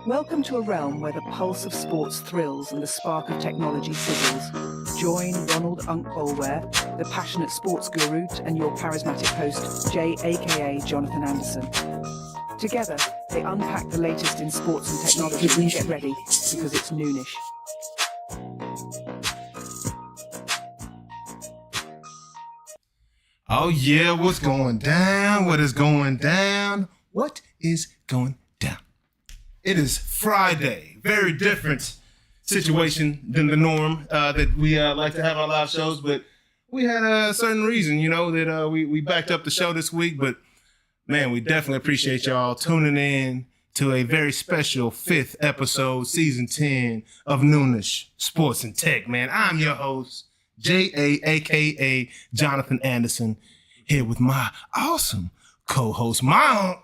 Welcome to a realm where the pulse of sports thrills and the spark of technology sizzles. Join Ronald Boleware, the passionate sports guru, and your charismatic host, Jay aka Jonathan Anderson. Together, they unpack the latest in sports and technology and get ready, because it's Noonish. Oh yeah, what's going down? What is going down? What is going down? It is Friday. Very different situation than the norm that we like to have our live shows, but we had a certain reason, that we backed up the show this week. But man, we definitely appreciate y'all tuning in to a very special 5th episode, season 10 of Noonish Sports and Tech. Man, I'm your host, J.A., a.k.a. Jonathan Anderson, here with my awesome co-host, my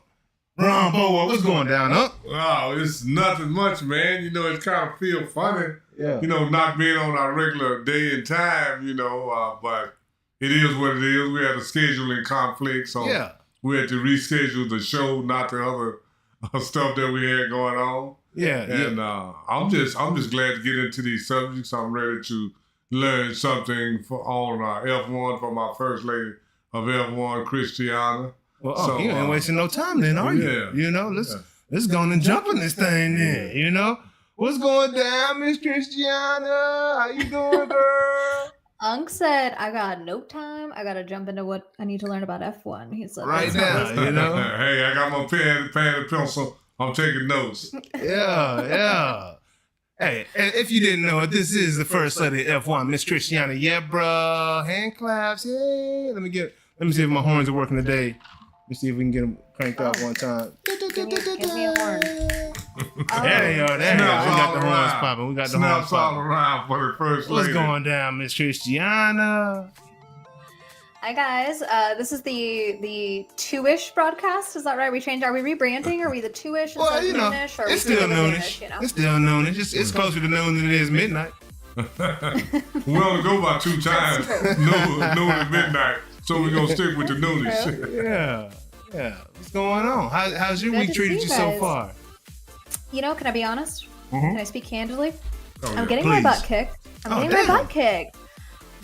Ron Boleware. What's going down, huh? Wow, it's nothing much, man. It kind of feel funny, not being on our regular day and time, but it is what it is. We had a scheduling conflict, so we had to reschedule the show, not the other stuff that we had going on. I'm just glad to get into these subjects. I'm ready to learn something on F1 from our first lady of F1, Christiana. Well, you ain't wasting no time then, are you? Let's go and jump in this thing then, What's going down, Miss Christiana? How you doing, girl? Unc said, I got no time. I got to jump into what I need to learn about F1. He said, right now, Hey, I got my pen and pencil. I'm taking notes. Yeah. Hey, if you didn't know it, this is the first lady of F1, Miss Christiana. Yeah, bro. Hand claps. Hey, let me see if my horns are working today. Let me see if we can get them cranked out one time. Give me a horn. There you go. We got the horns popping. We got the horns popping. All around for the first lady. What's going down, Miss Christiana? Hi, guys. This is the two-ish broadcast. Is that right? Are we rebranding? Are we the two-ish? Well, it's still Noonish. It's still Noonish. It's closer to noon than it is midnight. We only go by 2 times. Noon and midnight. So we're going to stick with the Noonish. Yeah. What's going on? How's your week treated you so far? Can I be honest? Mm-hmm. Can I speak candidly? Oh, I'm getting my butt kicked. My butt kicked.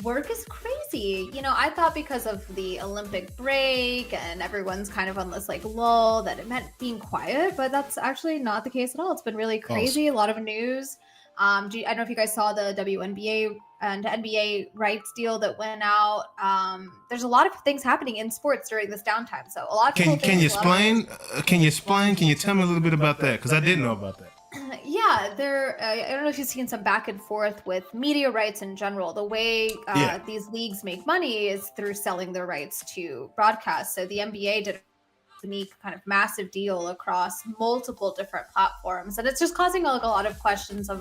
Work is crazy. I thought because of the Olympic break and everyone's kind of on this lull that it meant being quiet, but that's actually not the case at all. It's been really crazy. Awesome. A lot of news. I don't know if you guys saw the WNBA and NBA rights deal that went out. There's a lot of things happening in sports during this downtime. So a lot of Can you explain? Can you tell me a little bit about that? Because I didn't know about that. Yeah, I don't know if you've seen some back and forth with media rights in general. The way these leagues make money is through selling their rights to broadcast. So the NBA did a unique kind of massive deal across multiple different platforms, and it's just causing a lot of questions of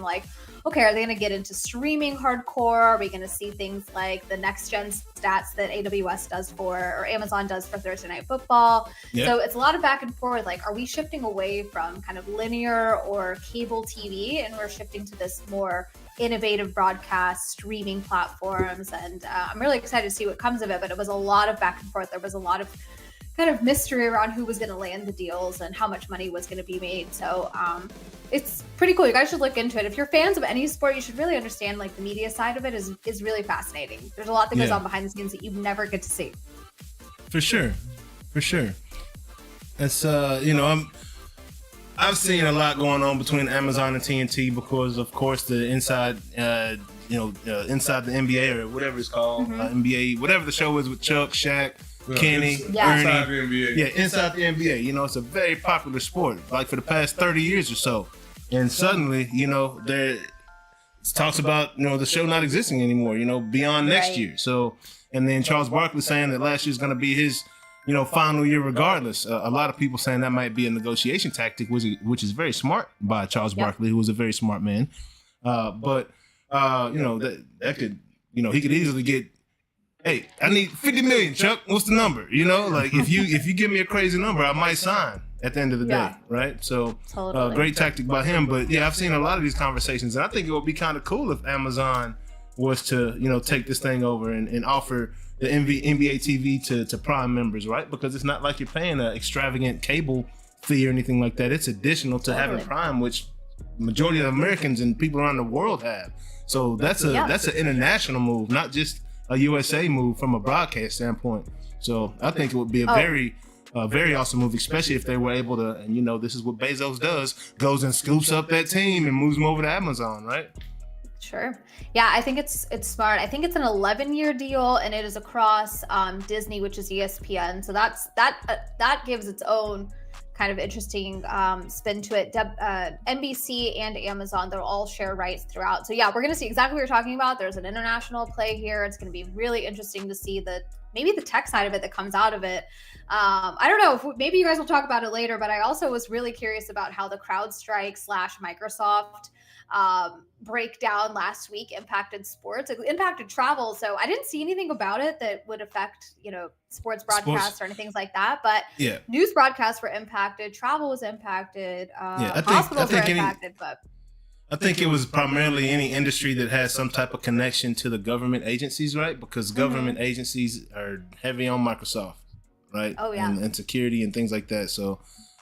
okay, are they going to get into streaming hardcore? Are we going to see things like the next gen stats that AWS does or Amazon does for Thursday Night Football? So it's a lot of back and forth. Are we shifting away from kind of linear or cable TV, and we're shifting to this more innovative broadcast streaming platforms? And I'm really excited to see what comes of it, but it was a lot of back and forth. There was a lot of kind of mystery around who was going to land the deals and how much money was going to be made. So it's pretty cool. You guys should look into it. If you're fans of any sport, you should really understand the media side of it is really fascinating. There's a lot that goes on behind the scenes that you never get to see. For sure. It's I've seen a lot going on between Amazon and TNT because, of course, the inside the NBA or whatever it's called, NBA, whatever the show is with Chuck, Shaq, Kenny, Ernie. Inside the NBA. Yeah, inside the NBA. It's a very popular sport, for the past 30 years or so. And suddenly, talks about, the show not existing anymore, beyond next year. So, and then Charles Barkley saying that last year's going to be his, final year regardless. A lot of people saying that might be a negotiation tactic, which is very smart by Charles Barkley, who was a very smart man. But that could, he could easily get, hey, I need 50 million, Chuck. What's the number? If you give me a crazy number, I might sign at the end of the day, right? So great tactic by him. But yeah, I've seen a lot of these conversations, and I think it would be kind of cool if Amazon was to, take this thing over and offer the NBA TV to Prime members, right? Because it's not like you're paying an extravagant cable fee or anything like that. It's additional to having Prime, which majority of Americans and people around the world have. So that's an international move, not just a USA move from a broadcast standpoint. So I think it would be a very awesome move, especially if they were able to, and this is what Bezos does, goes and scoops up that team and moves them over to Amazon, right? Sure. Yeah, I think it's smart. I think it's an 11-year deal, and it is across Disney, which is ESPN. So that gives its own kind of interesting spin to it. NBC and Amazon, they'll all share rights throughout. So yeah, we're going to see exactly what you're talking about. There's an international play here. It's going to be really interesting to see maybe the tech side of it that comes out of it. I don't know, maybe you guys will talk about it later, but I also was really curious about how the CrowdStrike / Microsoft breakdown last week impacted sports. It impacted travel. So I didn't see anything about it that would affect, sports broadcasts or anything like that. But news broadcasts were impacted. Travel was impacted. Hospitals were impacted. But I think it was primarily any industry that has some type of connection to the government agencies, right? Because government agencies are heavy on Microsoft, right? Oh, yeah. And security and things like that. So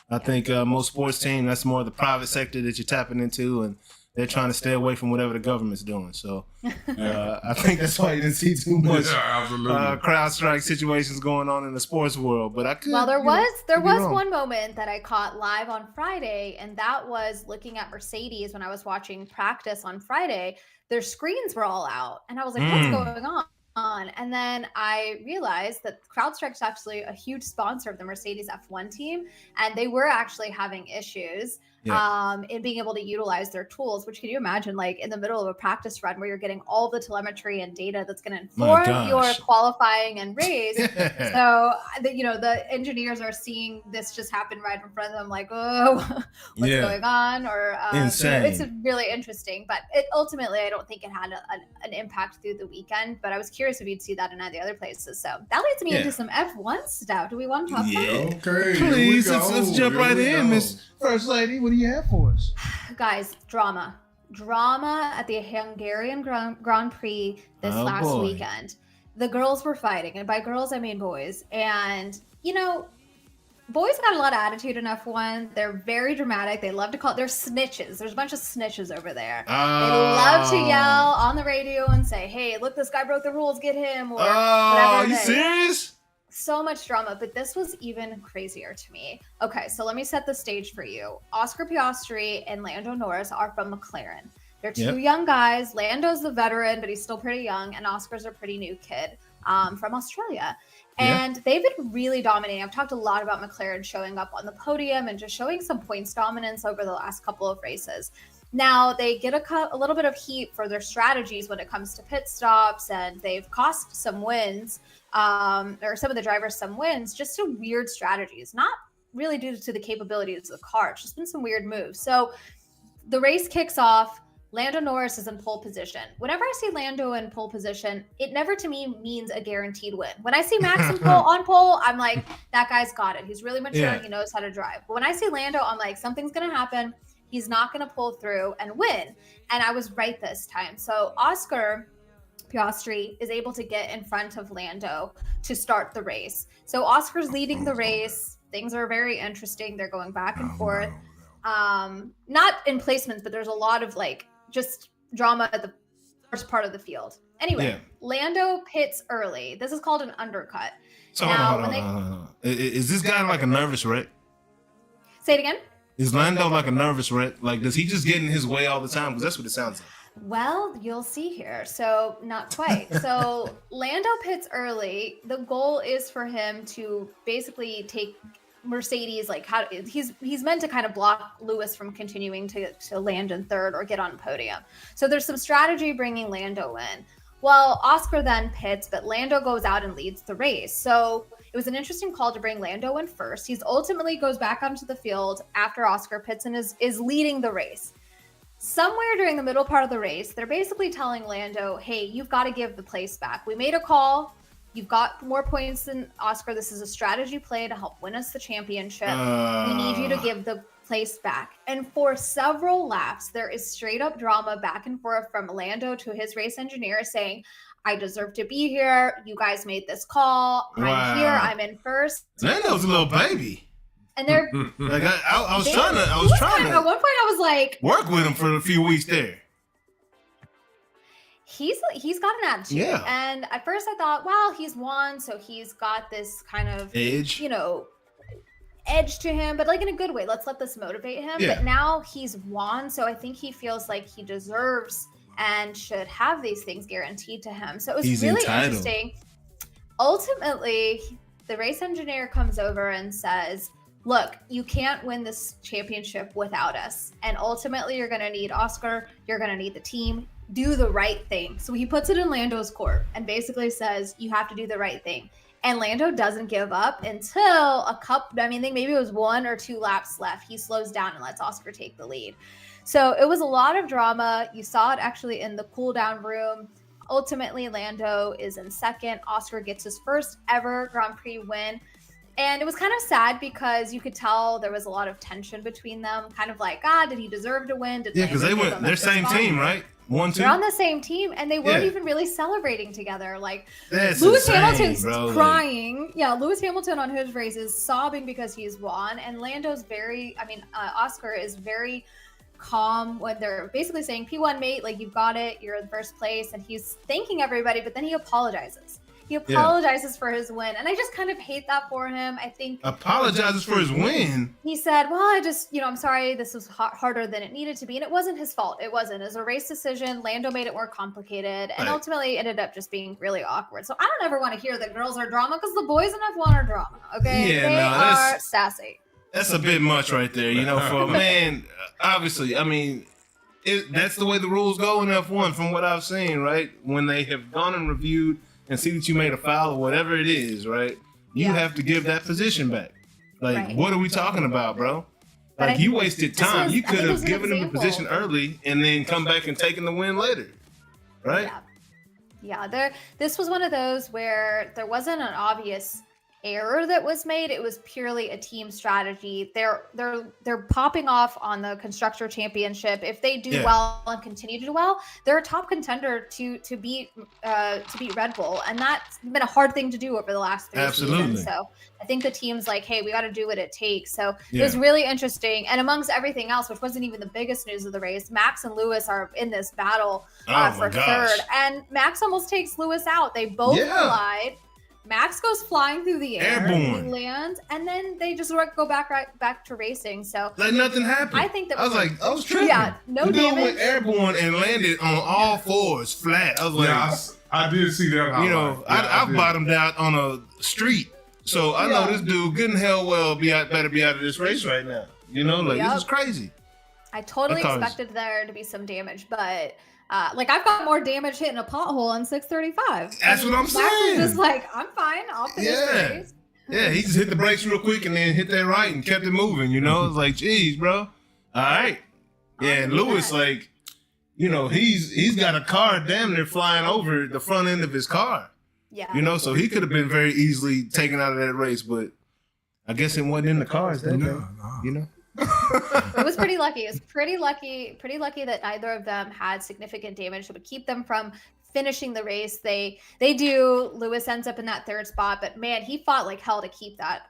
I think most sports teams, that's more the private sector that you're tapping into, and they're trying to stay away from whatever the government's doing. So I think that's why you didn't see too much CrowdStrike situations going on in the sports world. But there was one moment that I caught live on Friday, and that was looking at Mercedes when I was watching practice on Friday. Their screens were all out, and I was like, what's going on? And then I realized that CrowdStrike is actually a huge sponsor of the Mercedes F1 team, and they were actually having issues in being able to utilize their tools. Which, can you imagine, like in the middle of a practice run where you're getting all the telemetry and data that's going to inform your qualifying and race? So the engineers are seeing this just happen right in front of them, like, oh, what's going on? Or insane. It's really interesting, but ultimately I don't think it had an impact through the weekend. But I was curious if you'd see that in any other places. So that leads me into some F1 stuff. Do we want to talk about it? Okay, please, let's jump right in, Miss First Lady. What do you have for us? Guys, drama at the Hungarian Grand Prix this last weekend. The girls were fighting, and by girls I mean boys. And boys got a lot of attitude in F1. They're very dramatic. They love to they're snitches. There's a bunch of snitches over there. They love to yell on the radio and say, hey, look, this guy broke the rules, get him, or whatever. Are you serious? So much drama, but this was even crazier to me. Okay, so let me set the stage for you. Oscar Piastri and Lando Norris are from McLaren. They're two young guys. Lando's the veteran, but he's still pretty young, and Oscar's a pretty new kid from Australia. And they've been really dominating. I've talked a lot about McLaren showing up on the podium and just showing some points dominance over the last couple of races. Now, they get a little bit of heat for their strategies when it comes to pit stops, and they've cost some wins, or some of the drivers some wins, just to weird strategies, not really due to the capabilities of the car. It's just been some weird moves. So the race kicks off. Lando Norris is in pole position. Whenever I see Lando in pole position, it never to me means a guaranteed win. When I see Max on pole, I'm like, that guy's got it. He's really mature. He knows how to drive. But when I see Lando, I'm like, something's going to happen. He's not going to pull through and win. And I was right this time. So Oscar Piastri is able to get in front of Lando to start the race. So Oscar's leading the race. Things are very interesting. They're going back and forth. Not in placements, but there's a lot of just drama at the first part of the field. Anyway, Lando pits early. This is called an undercut. So hold on. Is this guy like a nervous wreck? Say it again? Is Lando like a nervous wreck? Like, does he just get in his way all the time? Because that's what it sounds like. Well, you'll see here. So not quite. So Lando pits early. The goal is for him to basically take Mercedes, like how he's meant to kind of block Lewis from continuing to land in third or get on podium. So there's some strategy bringing Lando in. Well, Oscar then pits, but Lando goes out and leads the race. So it was an interesting call to bring Lando in first. He's ultimately goes back onto the field after Oscar pits and is leading the race. Somewhere during the middle part of the race, they're basically telling Lando, hey, you've got to give the place back. We made a call. You've got more points than Oscar. This is a strategy play to help win us the championship. We need you to give the place back. And for several laps, there is straight up drama back and forth from Lando to his race engineer saying, I deserve to be here. You guys made this call. I'm here. I'm in first. Lando's a little baby. And they're like I was trying to at one point I was like, work with him for a few weeks there. He's got an attitude. Yeah. And at first I thought, well, he's won, so he's got this kind of edge, edge to him, but like in a good way. Let's let this motivate him. Yeah. But now he's won, so I think he feels like he deserves and should have these things guaranteed to him. So it was really interesting. Ultimately, the race engineer comes over and says, look, you can't win this championship without us. And ultimately, you're going to need Oscar. You're going to need the team. Do the right thing. So he puts it in Lando's court and basically says, you have to do the right thing. And Lando doesn't give up until I think maybe it was 1 or 2 laps left. He slows down and lets Oscar take the lead. So it was a lot of drama. You saw it actually in the cool down room. Ultimately, Lando is in second. Oscar gets his first ever Grand Prix win. And it was kind of sad because you could tell there was a lot of tension between them. Kind of like, did he deserve to win? Yeah, because they're same team, right? 1, 2. They're on the same team, and they weren't even really celebrating together. Like, that's Lewis insane, Hamilton's bro. crying. Yeah, Lewis Hamilton on his race is sobbing because he's won, and Oscar is very calm when they're basically saying, P1 mate, like, you've got it, you're in first place, and he's thanking everybody, but then he apologizes. He apologizes for his win, and I just kind of hate that for him. I think apologizes for his win. He said, well, I just, I'm sorry, this was harder than it needed to be, and it wasn't his fault. It wasn't. It was a race decision. Lando made it more complicated, and ultimately ended up just being really awkward. So I don't ever want to hear that girls are drama, because the boys in F1 are drama, okay? Yeah, they are sassy. That's a bit much right there, for a man. Obviously, that's the way the rules go in F1 from what I've seen, right? When they have gone and reviewed and see that you made a foul or whatever it is, right? You have to give that position back. Like, what are we talking about, bro? Like, you wasted time. You could have given him the position early and then come back and taken the win later, right? Yeah. This was one of those where there wasn't an obvious error that was made. It was purely a team strategy. They're popping off on the Constructor Championship. If they do well and continue to do well, they're a top contender to beat Red Bull, and that's been a hard thing to do over the last 3 seasons. So I think the team's like, hey, we got to do what it takes. So it was really interesting. And amongst everything else, which wasn't even the biggest news of the race, Max and Lewis are in this battle for third, and Max almost takes Lewis out. They both collide. Max goes flying through the air. Airborne. He lands, and then they just go back to racing. So like nothing happened. I think that I was tripping. Yeah, no damage. Dude went airborne and landed on all fours flat. I was like, I did see that. I bottomed out on a street, so I know this dude good and hell well better be out of this race right now. This is crazy. I totally expected there to be some damage, but. I've got more damage hitting a pothole on 635. That's what I'm saying. Just like, I'm fine. I'll finish the race. Yeah, he just hit the brakes real quick and then hit that right and kept it moving. It's like, geez, bro. All right. Yeah, and Lewis, he's got a car damn near flying over the front end of his car. Yeah. So he could have been very easily taken out of that race, but I guess it wasn't in the cars that day. It was pretty lucky. It was pretty lucky that neither of them had significant damage that would keep them from finishing the race. They do. Lewis ends up in that third spot, but man, he fought like hell to keep that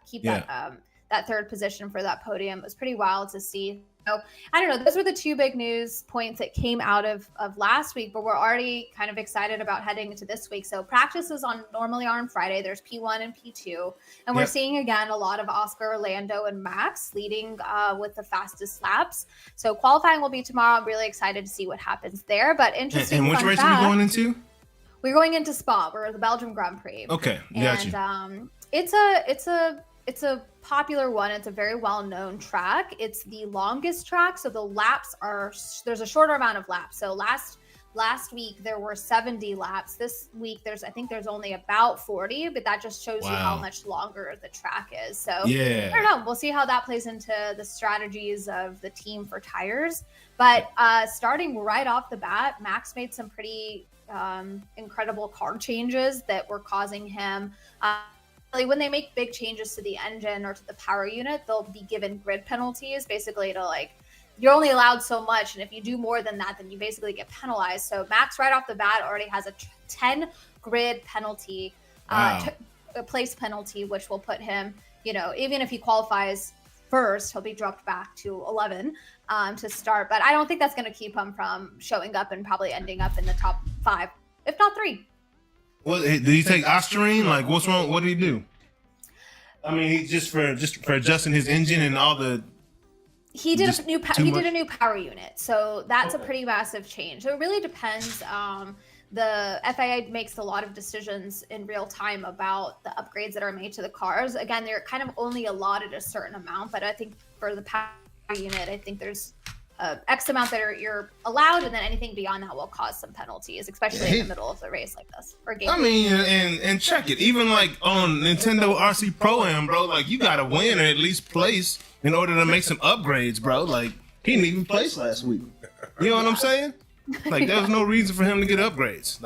third position for that podium. It was pretty wild to see. So I don't know. Those were the 2 big news points that came out of last week, but we're already kind of excited about heading into this week. So practices normally are on Friday. There's P1 and P2, and we're seeing again a lot of Oscar, Lando, and Max leading with the fastest laps. So qualifying will be tomorrow. I'm really excited to see what happens there. But interesting. And which race are we going into? We're going into Spa. We're the Belgium Grand Prix. Okay, gotcha. And it's a it's a popular one. It's a very well-known track. It's the longest track, so the laps there's a shorter amount of laps. So last week there were 70 laps. This week I think there's only about 40, but that just shows you how much longer the track is. So I don't know. We'll see how that plays into the strategies of the team for tires. But starting right off the bat, Max made some pretty incredible car changes that were causing him when they make big changes to the engine or to the power unit, they'll be given grid penalties, basically to you're only allowed so much, and if you do more than that, then you basically get penalized. So Max right off the bat already has a 10 grid penalty, a place penalty, which will put him, even if he qualifies first, he'll be dropped back to 11 to start. But I don't think that's going to keep him from showing up and probably ending up in the top 5, if not 3. Well, did he take Ostarine? What's wrong? What did he do? I mean, he just for adjusting his engine and all the. He did a new power unit, so that's a pretty massive change. So it really depends. The FIA makes a lot of decisions in real time about the upgrades that are made to the cars. Again, they're kind of only allotted a certain amount, but I think for the power unit, I think there's X amount that you're allowed, and then anything beyond that will cause some penalties, especially in the middle of the race like this or game. I mean, and check it. Even on Nintendo RC Pro-Am, bro, you gotta win or at least place in order to make some upgrades, bro. He didn't even place last week. You know what I'm saying? There was no reason for him to get upgrades.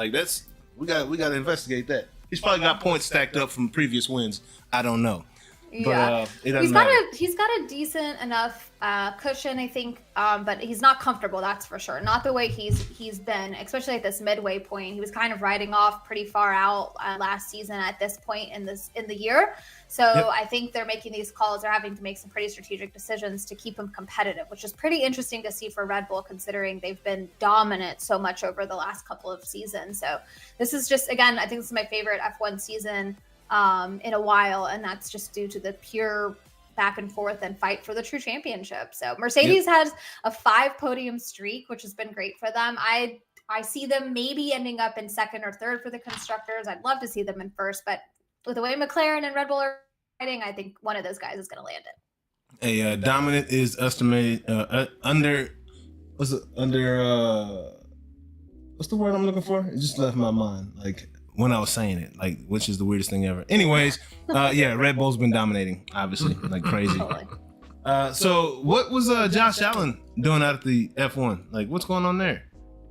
We got to investigate that. He's probably got points stacked up from previous wins. I don't know. Yeah, but it doesn't matter. He's got a decent enough cushion, I think, but he's not comfortable. That's for sure. Not the way he's been, especially at this midway point. He was kind of riding off pretty far out last season at this point in the year. So I think they're making these calls. They're having to make some pretty strategic decisions to keep him competitive, which is pretty interesting to see for Red Bull, considering they've been dominant so much over the last couple of seasons. So this is just, again, I think this is my favorite F1 season in a while, and that's just due to the pure back and forth and fight for the true championship. So Mercedes has a 5 podium streak, which has been great for them. I see them maybe ending up in second or third for the constructors. I'd love to see them in first, but with the way McLaren and Red Bull are fighting, I think one of those guys is going to land it. A dominant is estimated under what's the word I'm looking for? It just left my mind. When I was saying it, which is the weirdest thing ever. Anyways, Red Bull's been dominating, obviously, crazy. Totally. So what was Josh Allen doing out at the F1? What's going on there?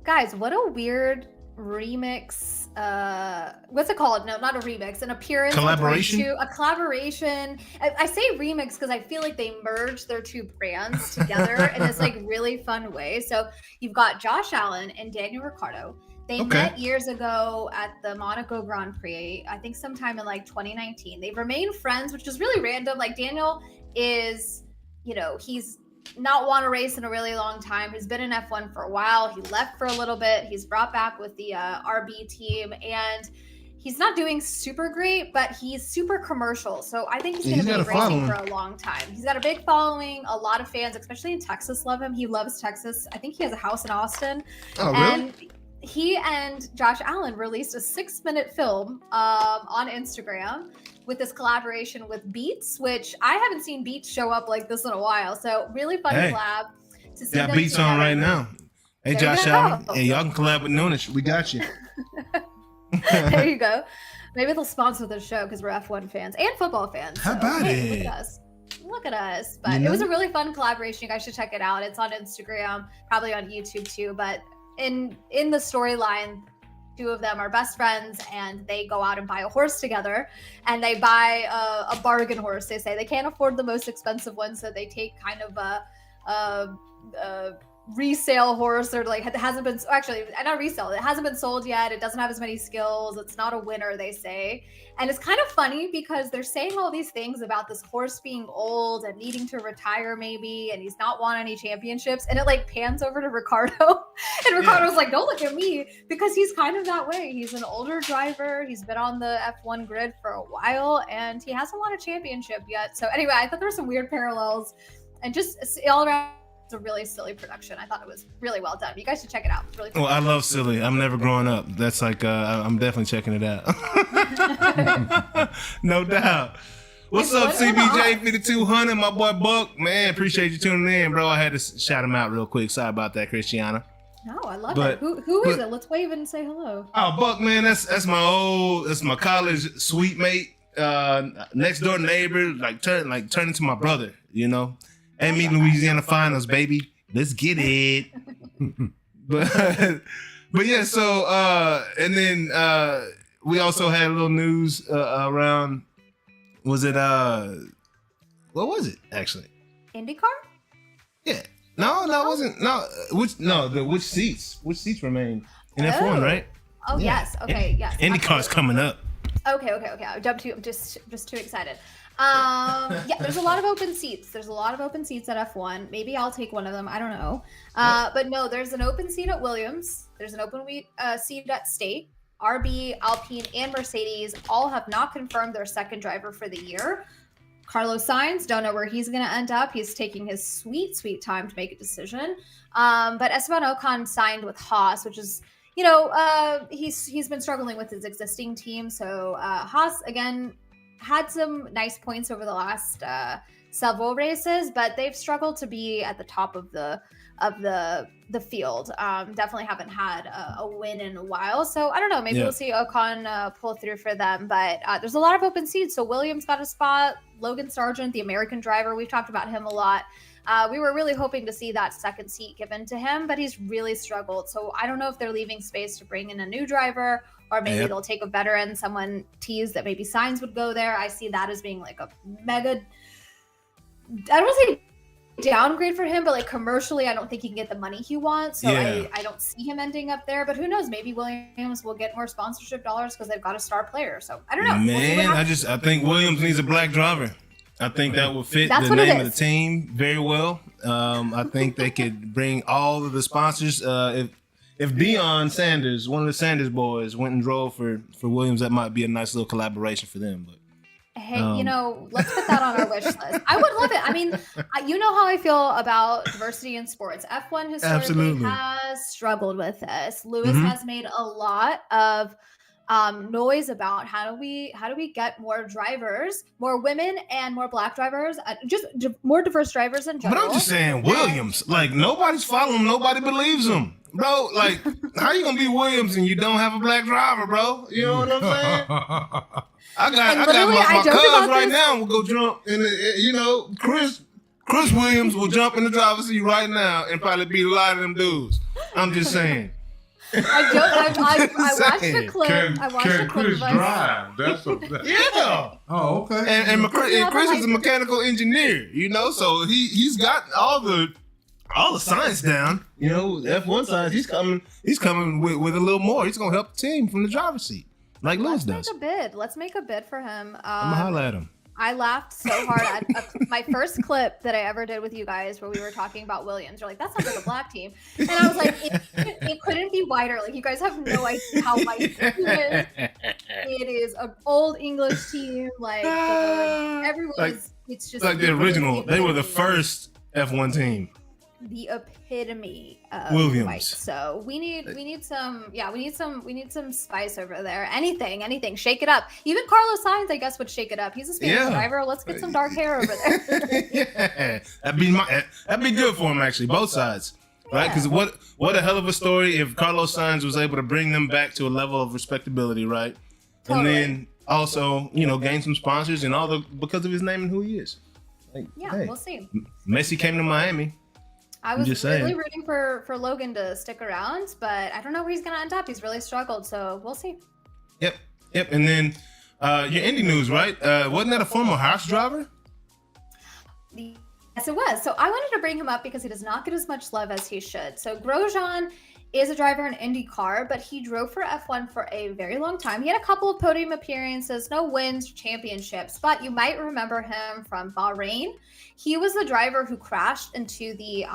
Guys, what a weird remix. What's it called? No, not a remix. An appearance. Collaboration? A collaboration. I say remix because I feel like they merged their two brands together in this really fun way. So you've got Josh Allen and Daniel Ricciardo. They met years ago at the Monaco Grand Prix, I think sometime in 2019. They've remained friends, which is really random. Daniel is, he's not won a race in a really long time. He's been in F1 for a while. He left for a little bit. He's brought back with the RB team, and he's not doing super great, but he's super commercial. So I think he's going to be racing for a long time. He's got a big following. A lot of fans, especially in Texas, love him. He loves Texas. I think he has a house in Austin. Oh, really? He and Josh Allen released a 6-minute film on Instagram with this collaboration with Beats, which I haven't seen Beats show up like this in a while. So really fun collab to see. Got Beats on right now. Hey, Josh Allen. Hey, y'all can collab with Noonish. We got you. There you go. Maybe they'll sponsor the show because we're F1 fans and football fans. How about it? Look at us. Look at us. But it was a really fun collaboration. You guys should check it out. It's on Instagram, probably on YouTube too. But in the storyline, 2 of them are best friends, and they go out and buy a horse together, and they buy a bargain horse. They say they can't afford the most expensive one, so they take kind of a resale horse, or it hasn't been, actually not resale, it hasn't been sold yet, it doesn't have as many skills, it's not a winner, they say. And it's kind of funny because they're saying all these things about this horse being old and needing to retire maybe, and he's not won any championships, and it pans over to Ricciardo, and Ricciardo's don't look at me, because he's kind of that way. He's an older driver, he's been on the F1 grid for a while, and he hasn't won a championship yet. So anyway, I thought there were some weird parallels, and just all around, it's a really silly production. I thought it was really well done. You guys should check it out. It's really fun. Well, I love silly. I'm never growing up. That's I'm definitely checking it out. No doubt. What's up, CBJ 5200? My boy Buck, man, appreciate you tuning in, bro. I had to shout him out real quick. Sorry about that, Christiana. No, I love it. Who is it? Let's wave and say hello. Oh, Buck, man, that's my college suite mate, next door neighbor, turning to my brother, you know. And me, Louisiana Finals, baby. Let's get it. but yeah, so and then we also had a little news around. Was it what was it actually? IndyCar? Yeah. No, it wasn't. No, which seats remain in F1, right? Oh yeah. Yes. Okay. Yes. IndyCar's coming up. Okay. I'm just too excited. Yeah, there's a lot of open seats. There's a lot of open seats at F1. Maybe I'll take one of them. I don't know. But no, there's an open seat at Williams. There's an open seat at State. RB, Alpine, and Mercedes all have not confirmed their second driver for the year. Carlos Sainz, don't know where he's going to end up. He's taking his sweet time to make a decision. But Esteban Ocon signed with Haas, which is, he's been struggling with his existing team. So Haas, again, had some nice points over the last several races, but they've struggled to be at the top of the field. Definitely haven't had a win in a while. So I don't know, maybe we'll see Ocon pull through for them, but there's a lot of open seats. So Williams got a spot, Logan Sargent, the American driver, we've talked about him a lot. We were really hoping to see that second seat given to him, but he's really struggled. So I don't know if they're leaving space to bring in a new driver, or maybe they'll take a veteran. Someone teased that maybe Sainz would go there. I see that as being like a mega, I don't want to say downgrade for him, but like commercially, I don't think he can get the money he wants. So I don't see him ending up there, but who knows? Maybe Williams will get more sponsorship dollars because they've got a star player. So I don't know. Man, I think Williams needs a black driver. I think that would fit the name of the team very well. I think they could bring all of the sponsors. If Deion Sanders, one of the Sanders boys, went and drove for Williams, that might be a nice little collaboration for them. But hey, let's put that on our wish list. I would love it. I mean, you know how I feel about diversity in sports. F1 historically has struggled with this. Lewis has made a lot of noise about how do we get more drivers, more women and more black drivers, just more diverse drivers in general. But I'm just saying, Williams, like nobody's following him, nobody believes him, bro. Like, how you gonna be Williams and you don't have a black driver, bro? You know what I'm saying? I got my cuz right now will go jump in the, Chris Williams will jump in the driver's seat right now and probably beat a lot of them dudes. I'm just saying. I watched a clip. Can Chris drive? Yeah. Oh, okay. And Chris is a mechanical engineer, so he's got all the science down. F1 science. He's coming with a little more. He's gonna help the team from the driver's seat, like Lewis does. Let's make a bid for him. I'm gonna holler at him. I laughed so hard at my first clip that I ever did with you guys where we were talking about Williams. You're like, that sounds like a black team. And I was like, it couldn't be whiter. Like, you guys have no idea how white it is. It is an old English team. Like, everyone is, it's just like the original. They were the first F1 team. The epitome of Williams. White. So we need some spice over there. Anything, shake it up. Even Carlos Sainz, I guess, would shake it up. He's a Spanish driver. Let's get some dark hair over there. Yeah, that'd be good for him actually, both sides, right? Because what a hell of a story if Carlos Sainz was able to bring them back to a level of respectability, right? Totally. And then also, gain some sponsors and because of his name and who he is. Like, we'll see. Messi came to Miami. I was really rooting for Logan to stick around, but I don't know where he's going to end up. He's really struggled, so we'll see. Yep. And then your Indy news, right? Wasn't that a former Haas driver? Yes, it was. So I wanted to bring him up because he does not get as much love as he should. So Grojean is a driver in IndyCar, but he drove for F1 for a very long time. He had a couple of podium appearances, no wins, championships, but you might remember him from Bahrain. He was the driver who crashed into the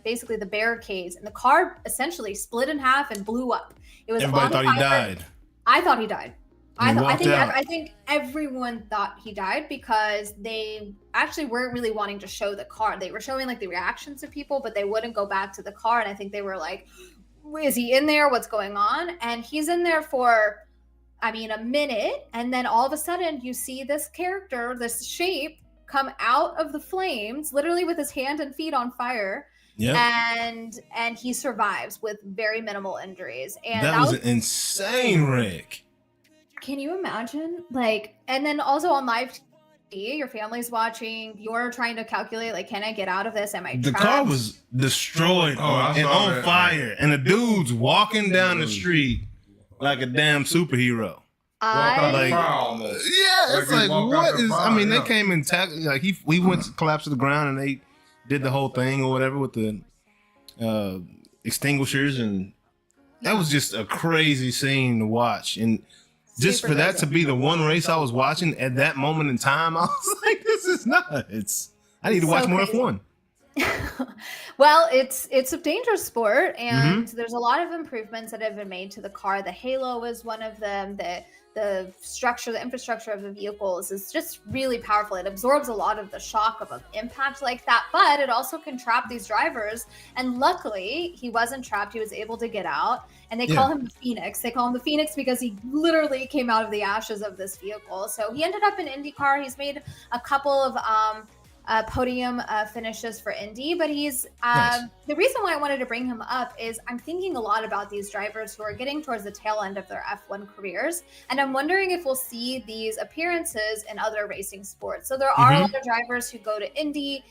basically the barricades, and the car essentially split in half and blew up. It was everybody thought he died. I thought he died. I think everyone thought he died because they actually weren't really wanting to show the car. They were showing like the reactions of people, but they wouldn't go back to the car. And I think they were like, is he in there? What's going on? And he's in there for I mean, a minute, and then all of a sudden you see this character, this shape, come out of the flames, literally with his hand and feet on fire. Yep. And he survives with very minimal injuries. And that was an insane wreck. Can you imagine? Like, and then also on live TV, your family's watching, you're trying to calculate, like, can I get out of this? Am I trapped? The car was destroyed and on fire, and the dude's walking down the street like a damn superhero. It's like what is? I mean, they came and tackled. Like we went to collapse to the ground, and they did the whole thing or whatever with the extinguishers, and that was just a crazy scene to watch. And just for that to be the one race I was watching at that moment in time, I was like, this is nuts. I need to watch more F1. Well, it's a dangerous sport, and there's a lot of improvements that have been made to the car. The halo is one of them. The structure, the infrastructure of the vehicles is just really powerful. It absorbs a lot of the shock of an impact like that, but it also can trap these drivers. And luckily, he wasn't trapped. He was able to get out. And they call him the Phoenix. They call him the Phoenix because he literally came out of the ashes of this vehicle. So he ended up in IndyCar. He's made a couple of podium finishes for Indy, but he's nice. The reason why I wanted to bring him up is I'm thinking a lot about these drivers who are getting towards the tail end of their F1 careers, and I'm wondering if we'll see these appearances in other racing sports. So there are a lot of drivers who go to Indy.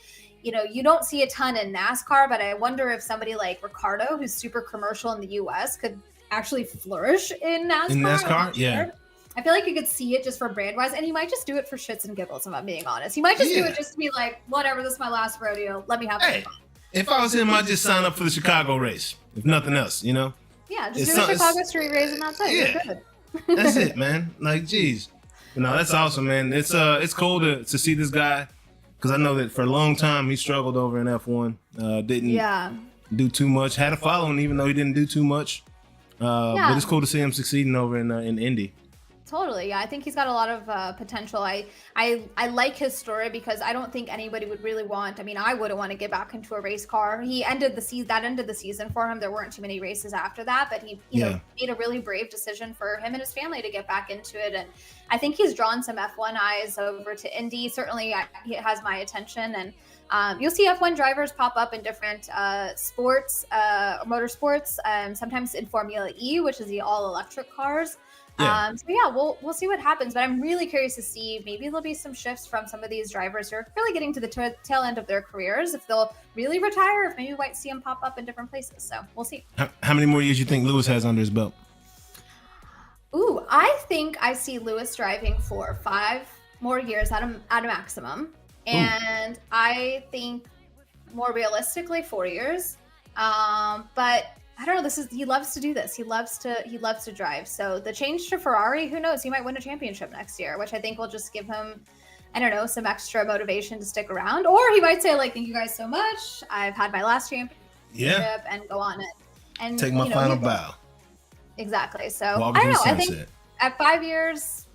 You know, you don't see a ton in NASCAR, but I wonder if somebody like Ricardo, who's super commercial in the US, could actually flourish in NASCAR. In NASCAR, yeah. I feel like you could see it just for brand wise, and he might just do it for shits and giggles, if I'm being honest. He might just do it just to be like, whatever, this is my last rodeo. Let me have some fun. If I was him, I'd just sign up for the Chicago race, if nothing else, you know? Yeah, just do a Chicago street race and that's it. Yeah. You're good. That's it, man. Like, geez. No, that's awesome, man. It's cool to see this guy, because I know that for a long time he struggled over in F1. Didn't do too much. Had a following, even though he didn't do too much. But it's cool to see him succeeding over in Indy. Totally. Yeah, I think he's got a lot of potential. I like his story because I don't think anybody would really want. I mean, I wouldn't want to get back into a race car. He ended the season. That ended the season for him. There weren't too many races after that, but he made a really brave decision for him and his family to get back into it. And I think he's drawn some F1 eyes over to Indy. Certainly, he has my attention. And you'll see F1 drivers pop up in different sports, motorsports. Sometimes in Formula E, which is the all-electric cars. Yeah. We'll see what happens, but I'm really curious to see, maybe there'll be some shifts from some of these drivers who are really getting to the tail end of their careers, if they'll really retire, if maybe we might see them pop up in different places. So we'll see. How many more years you think Lewis has under his belt? Ooh, I think I see Lewis driving for 5 more years at a maximum. And I think more realistically 4 years. But I don't know. He loves to do this. He loves to drive. So the change to Ferrari, who knows? He might win a championship next year, which I think will just give him, I don't know, some extra motivation to stick around. Or he might say, like, thank you guys so much. I've had my last championship and go on it. And take my final bow. Exactly. So I don't know. I think at 5 years,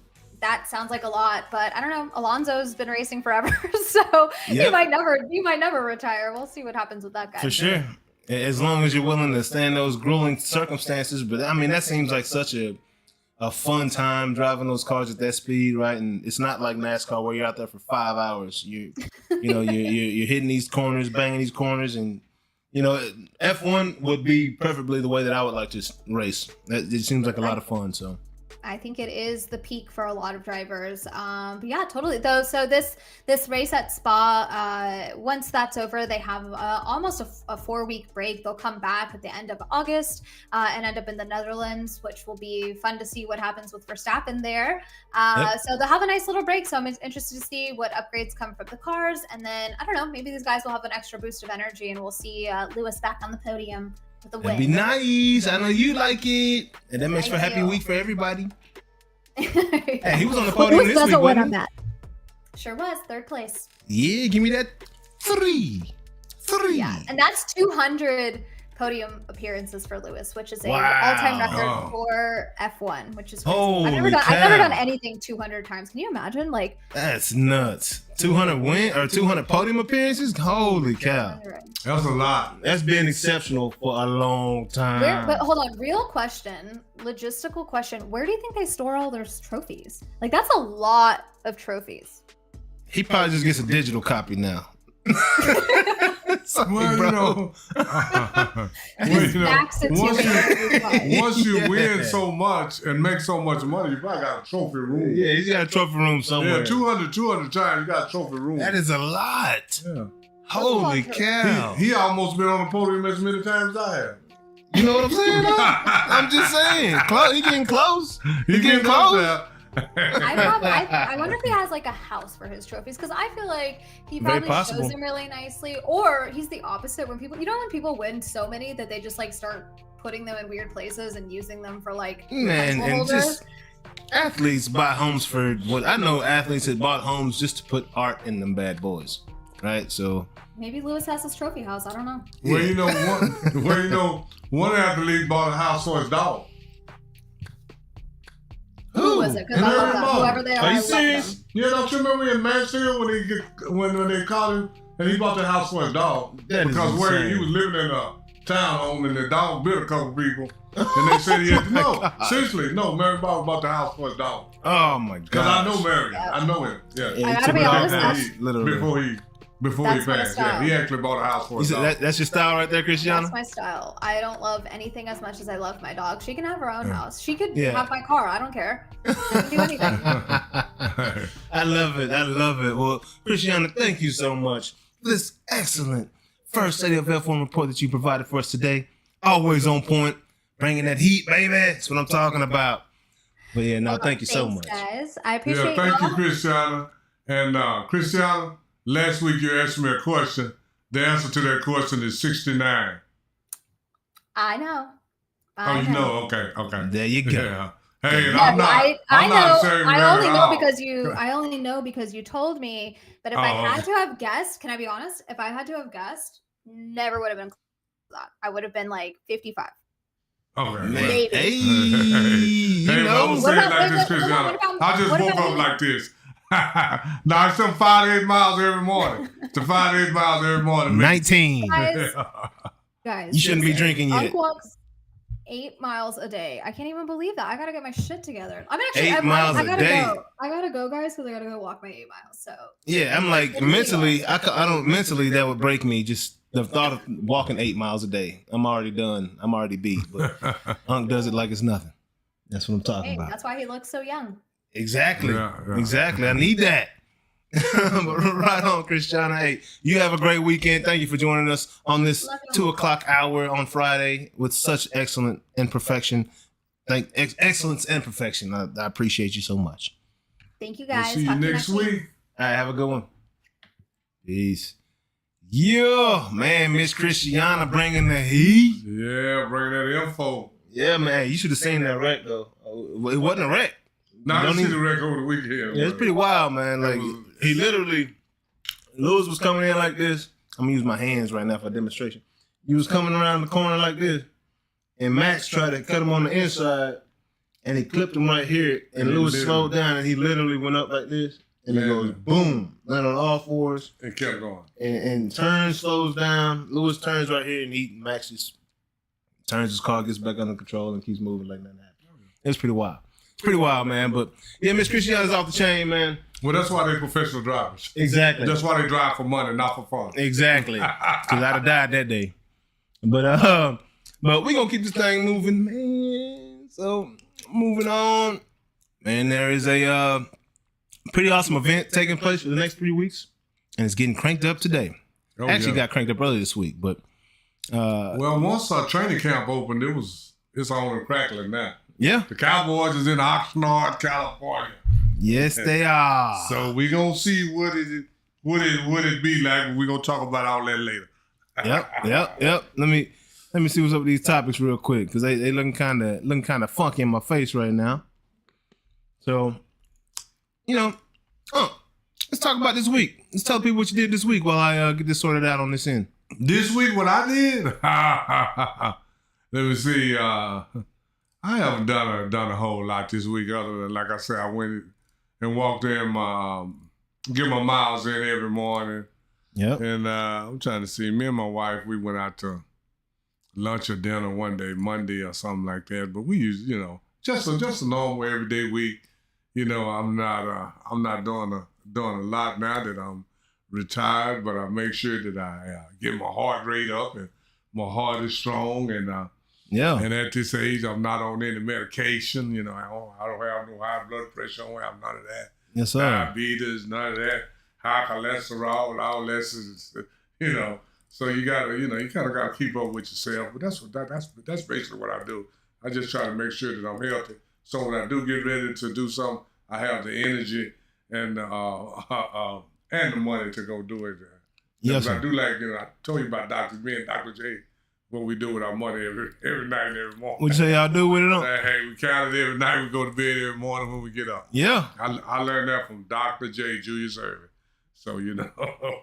that sounds like a lot, but I don't know. Alonso's been racing forever, so he might never retire. We'll see what happens with that guy. For sure. As long as you're willing to stand those grueling circumstances. But I mean, that seems like such a fun time driving those cars at that speed, right? And it's not like NASCAR where you're out there for 5 hours. You're hitting these corners, banging these corners, and F1 would be preferably the way that I would like to race. It seems like a lot of fun. So I think it is the peak for a lot of drivers. But yeah, totally. So this race at Spa, once that's over, they have almost a 4-week break. They'll come back at the end of August and end up in the Netherlands, which will be fun to see what happens with Verstappen there. So they'll have a nice little break. So I'm interested to see what upgrades come from the cars. And then, I don't know, maybe these guys will have an extra boost of energy and we'll see Lewis back on the podium. That'd be nice. I know you like it, and that makes for a happy week for everybody. Hey, he was on the podium this week, wasn't he? Sure was, 3rd place. Yeah, give me that 3. Yeah, and that's 200 podium appearances for Lewis, which is a Wow. all-time record for F1, which is crazy. Holy I've never cow. done anything 200 times. Can you imagine? Like, That's nuts. 200 win or 200 podium appearances? Holy cow. That's a lot. That's been exceptional for a long time. But hold on, real question, logistical question. Where do you think they store all their trophies? Like, that's a lot of trophies. He probably just gets a digital copy now. Sorry, Well, bro. you know, Backs it to it. once you Yeah. win so much and make so much money, you probably got a trophy room. Yeah, he's got a trophy room somewhere. Yeah, 200 times you got a trophy room. That is a lot. Yeah. Holy That's a lot. cow. He almost been on the podium as many times as I have. You know what I'm saying? though? I'm just saying. He getting close. He getting up close. there. I wonder if he has like a house for his trophies, because I feel like he Very probably possible. shows them really nicely, or he's the opposite. When people, when people win so many that they just like start putting them in weird places and using them for like Man, pencil and holders. just athletes buy homes for what I know athletes had bought homes just to put art in them bad boys. Right? So Maybe Lewis has his trophy house. I don't know. Well, one athlete bought a house for his dog. Who was it? Because I love that. Mary Whoever they are, Are I you love serious? them. Yeah, don't you remember in Mansfield when they called him and he bought the house for his dog? That is because where insane. he was living in a townhome and the dog bit a couple people. And they said he had to know. Seriously, no, Mary bought the house for his dog. oh my god. Because I know Mary. I know him. Yeah. Yeah, I he gotta took be it off honest, the that's- house, literally. Before he That's my passed. Yeah, style. he actually bought a house for You his said dog. that's your style right there, Christiana? That's my style. I don't love anything as much as I love my dog. She can have her own house. She could Yeah. have my car. I don't care. She can do anything. I love it. I love it. Well, Christiana, thank you so much for this excellent first State of F1 report that you provided for us today. Always on point, bringing that heat, baby. That's what I'm talking about. But yeah, no, thank you so much. Guys. I appreciate Yeah, thank you, y'all. Christiana. And Christiana, last week you asked me a question. The answer to that question is 69. I know. Oh, you know? Okay. There you go. Yeah. Hey, and Yeah, I'm not. I'm not know. saying I that only at know all. because you. I only know because you told me. But if I Oh, had okay. to have guessed, can I be honest? If I had to have guessed, never would have been that. I would have been like 55. Okay. Man. Maybe. Hey, Hey, you but I'm know. gonna say What it about- like this, what Christiana. about- I just what woke about- up like this. Now it's some 5 to 8 miles every morning. To 5 to 8 miles every morning. 19. Guys, You shouldn't be listen. drinking yet. Unc walks 8 miles a day. I can't even believe that. I gotta get my shit together. I'm actually 8 miles I a gotta day. go. I gotta go, guys, because I gotta go walk my 8 miles. So Yeah, I'm like mentally, I don't mentally that would break me. Just the thought of walking 8 miles a day. I'm already done. I'm already beat. But Unc does it like it's nothing. That's what I'm talking hey, about. that's why he looks so young. Exactly. Yeah. Exactly. I need that. Right on, Christiana. Hey, you have a great weekend. Thank you for joining us on this Love you. 2 o'clock hour on Friday with such excellent imperfection. Excellence and perfection. I appreciate you so much. Thank you, We'll guys. see you Talk to next week. All right, have a good one. Peace. Yeah, man, Miss Christiana bringing the heat. Yeah, bring that info. Yeah, man, you should have seen that wreck though. It wasn't a wreck. Now I Don't see even- the record over the weekend. Yeah, it's pretty wild, man. Like he literally, Lewis was coming in like this. I'm gonna use my hands right now for a demonstration. He was coming around the corner like this, and Max tried to cut him on the inside, and he clipped him right here. And Yeah, Lewis literally. slowed down, and he literally went up like this, and it Yeah. goes boom, landed on all fours, It kept going. and turns, slows down. Lewis turns right here, and Max just turns his car, gets back under control, and keeps moving like nothing happened. It's pretty wild. It's pretty wild, man. But yeah, Miss Christiana's off the chain, man. Well, that's why they're professional drivers. Exactly. That's why they drive for money, not for fun. Exactly. Because I'd have died that day. But we're gonna keep this thing moving, man. So moving on. Man, there is a pretty awesome event taking place for the next 3 weeks. And it's getting cranked up today. Oh, Actually yeah. got cranked up early this week, but Well, once our training camp opened, it's on and crackling now. yeah. The Cowboys is in Oxnard, California. Yes, they are. So we gonna see what it be like. We're gonna talk about all that later. Yep. Let me see what's up with these topics real quick, because they looking kind of funky in my face right now. So, let's talk about this week. Let's tell people what you did this week while I get this sorted out on this end. This week, what I did? Let me see. I haven't done a whole lot this week other than, like I said, I went and walked in, get my miles in every morning. Yep. And I'm trying to see. Me and my wife, we went out to lunch or dinner one day, Monday or something like that. But we use, just a normal everyday week. I'm not doing a lot now that I'm retired, but I make sure that I get my heart rate up and my heart is strong. And and at this age, I'm not on any medication. I don't have no high blood pressure. I don't have none of that. Yes, sir. Diabetes, none of that. High cholesterol, all that is, So you gotta, you kind of gotta keep up with yourself. But that's basically what I do. I just try to make sure that I'm healthy. So when I do get ready to do something, I have the energy and the money to go do it. Yes, I do like, I told you about me and Dr. J, what we do with our money every night and every morning. What you say y'all do with it on? Hey, we count it every night. We go to bed every morning when we get up. Yeah. I learned that from Dr. J, Julius Irving. So,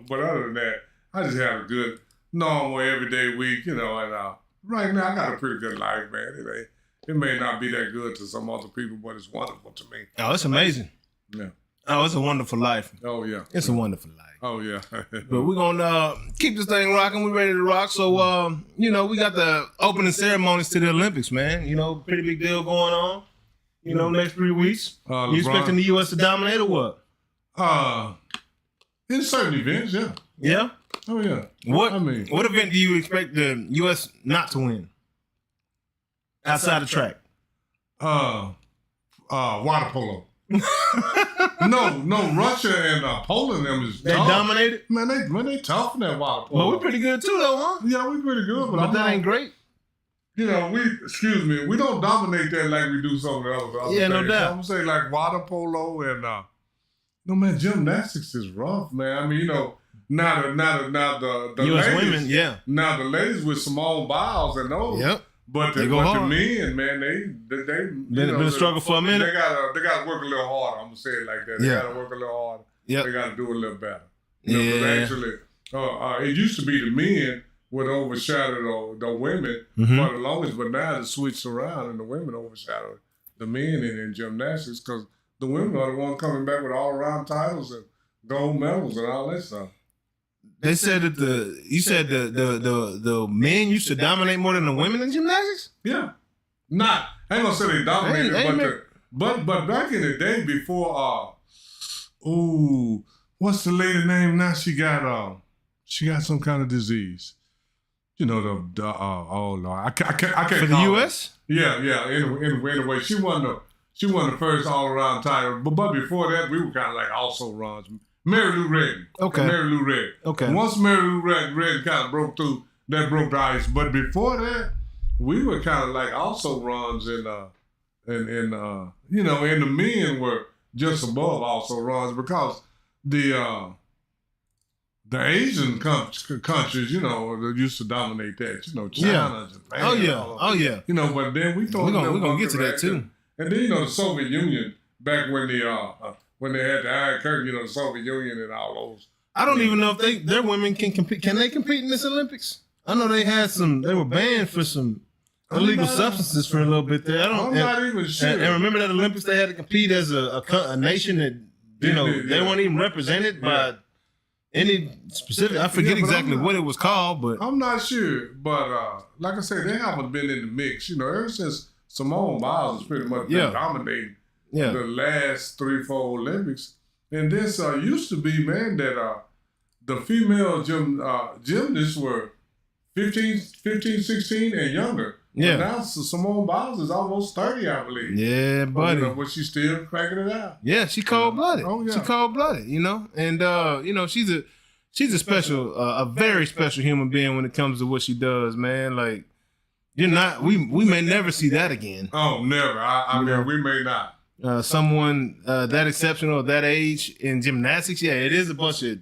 but other than that, I just have a good, normal, everyday week, and right now I got a pretty good life, man. It may not be that good to some other people, but it's wonderful to me. Oh, it's amazing. Yeah. Oh, it's a wonderful life. Oh, yeah. It's a wonderful life. Oh, yeah. But we're going to keep this thing rocking. We're ready to rock. So, we got the opening ceremonies to the Olympics, man. Pretty big deal going on. Next 3 weeks. You expecting the U.S. to dominate or what? In certain events, yeah. Yeah? Oh, yeah. What event do you expect the U.S. not to win? Outside the track? Water polo. No, Russia and Poland them is They tough. dominated? Man, they tough in that water polo. Well, we're pretty good too, though, huh? Yeah, we're pretty good, But that ain't great. We don't dominate that like we do some of the other Yeah, no things. doubt. I'm gonna say like water polo and man, gymnastics is rough, man. I mean, now the U.S. ladies, women, yeah. Now the ladies with Simone Biles and those. Yep. But They the go hard. men, man, they Been a struggle for a minute. They gotta work a little harder. I'm gonna say it like that. They gotta work a little harder. Yep. They gotta do a little better. 'Cause actually, it used to be the men would overshadow the women for the longest, but now it's switched around and the women overshadow the men in gymnastics because the women are the ones coming back with all-around titles and gold medals and all that stuff. They said that the men used to dominate more than the women in gymnastics? Yeah. I ain't gonna say they dominated, but back in the day before what's the lady name now? She got some kind of disease. Oh Lord, I can't For the U.S.? Yeah. Anyway, she won the first all-around title, but before that, we were kind of like also runs. Mary Lou Retton. Okay. Mary Lou Retton. Okay. Once Mary Lou Retton kind of broke through, that broke the ice. But before that, we were kind of like also runs in the men were just above also runs because the Asian countries, they used to dominate that. China, Japan. Oh yeah. But then we're gonna get to that too. And then the Soviet Union back when when they had the Iron Curtain, the Soviet Union and all those. I don't even know if their women can compete. Can they compete in this Olympics? I know they were banned for some illegal substances for a little bit there. I'm not even sure. And remember that Olympics, they had to compete as a nation that, they weren't even represented by any specific, I forget exactly what it was called, but. I'm not sure, but like I said, they haven't been in the mix. Ever since Simone Biles has pretty much been dominating the last 3-4 Olympics. And this used to be, man, that the female gymnasts were 15, 16 and younger. Yeah. But now Simone Biles is almost 30, I believe. Yeah, buddy. But she's still cracking it out. Yeah, she cold-blooded. Oh, yeah. She cold-blooded, And, she's a special, a very special human being when it comes to what she does, man. Like, we may never see that again. Oh, never. I mean, we may not. Someone that exceptional at that age in gymnastics, it is a bunch of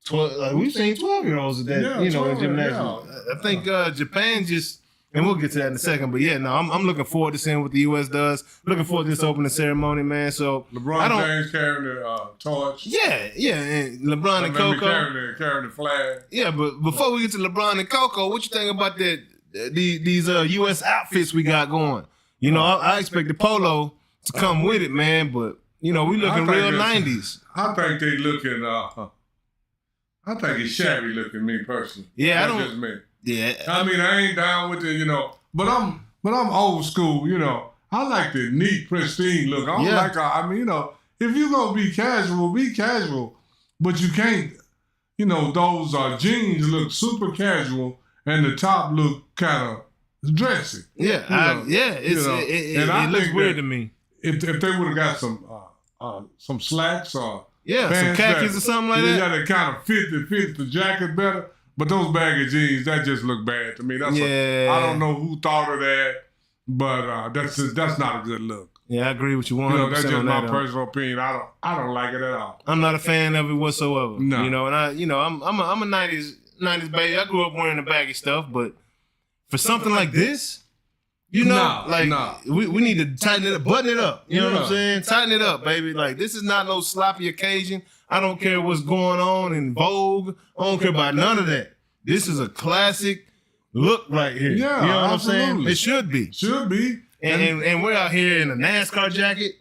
12. We've seen 12-year-olds that in gymnastics. Yeah. I think Japan And we'll get to that in a second. But yeah, no, I'm looking forward to seeing what the U.S. does. Looking forward to this opening ceremony, man. So LeBron James carrying the torch. Yeah, and LeBron and Coco carrying the flag. Yeah, but before we get to LeBron and Coco, what you think about these U.S. outfits we got going? You know, I expect the Polo to come with it, man. But you know, we looking real 90s. I think they looking. I think it's shabby looking, me personally. Yeah, That's just me. Yeah, I mean, I ain't down with it, you know. But I'm old school, you know. I like the neat, pristine look. I don't like. I mean, you know, if you gonna be casual, be casual. But you can't, you know, those jeans look super casual and the top look kind of dressy. Yeah, it looks weird to me. If they would have got some slacks or some khakis or something like that. Yeah, that kind of fit the jacket better. But those baggy jeans, that just look bad to me. I don't know who thought of that, but that's not a good look. Yeah, I agree with you 100%. You know, that's just my that, personal opinion. I don't like it at all. I'm not a fan of it whatsoever. No. You know, and I'm a 90s baby. I grew up wearing the baggy stuff, but for something like this, you know, we need to tighten it up, button it up. You know what I'm saying? Tighten it up, baby. Like, this is not no sloppy occasion. I don't care what's going on in Vogue. I don't care about none of that. This is a classic look right here. Yeah, you know what absolutely. I'm saying? It should be. Should be. And we're out here in a NASCAR jacket.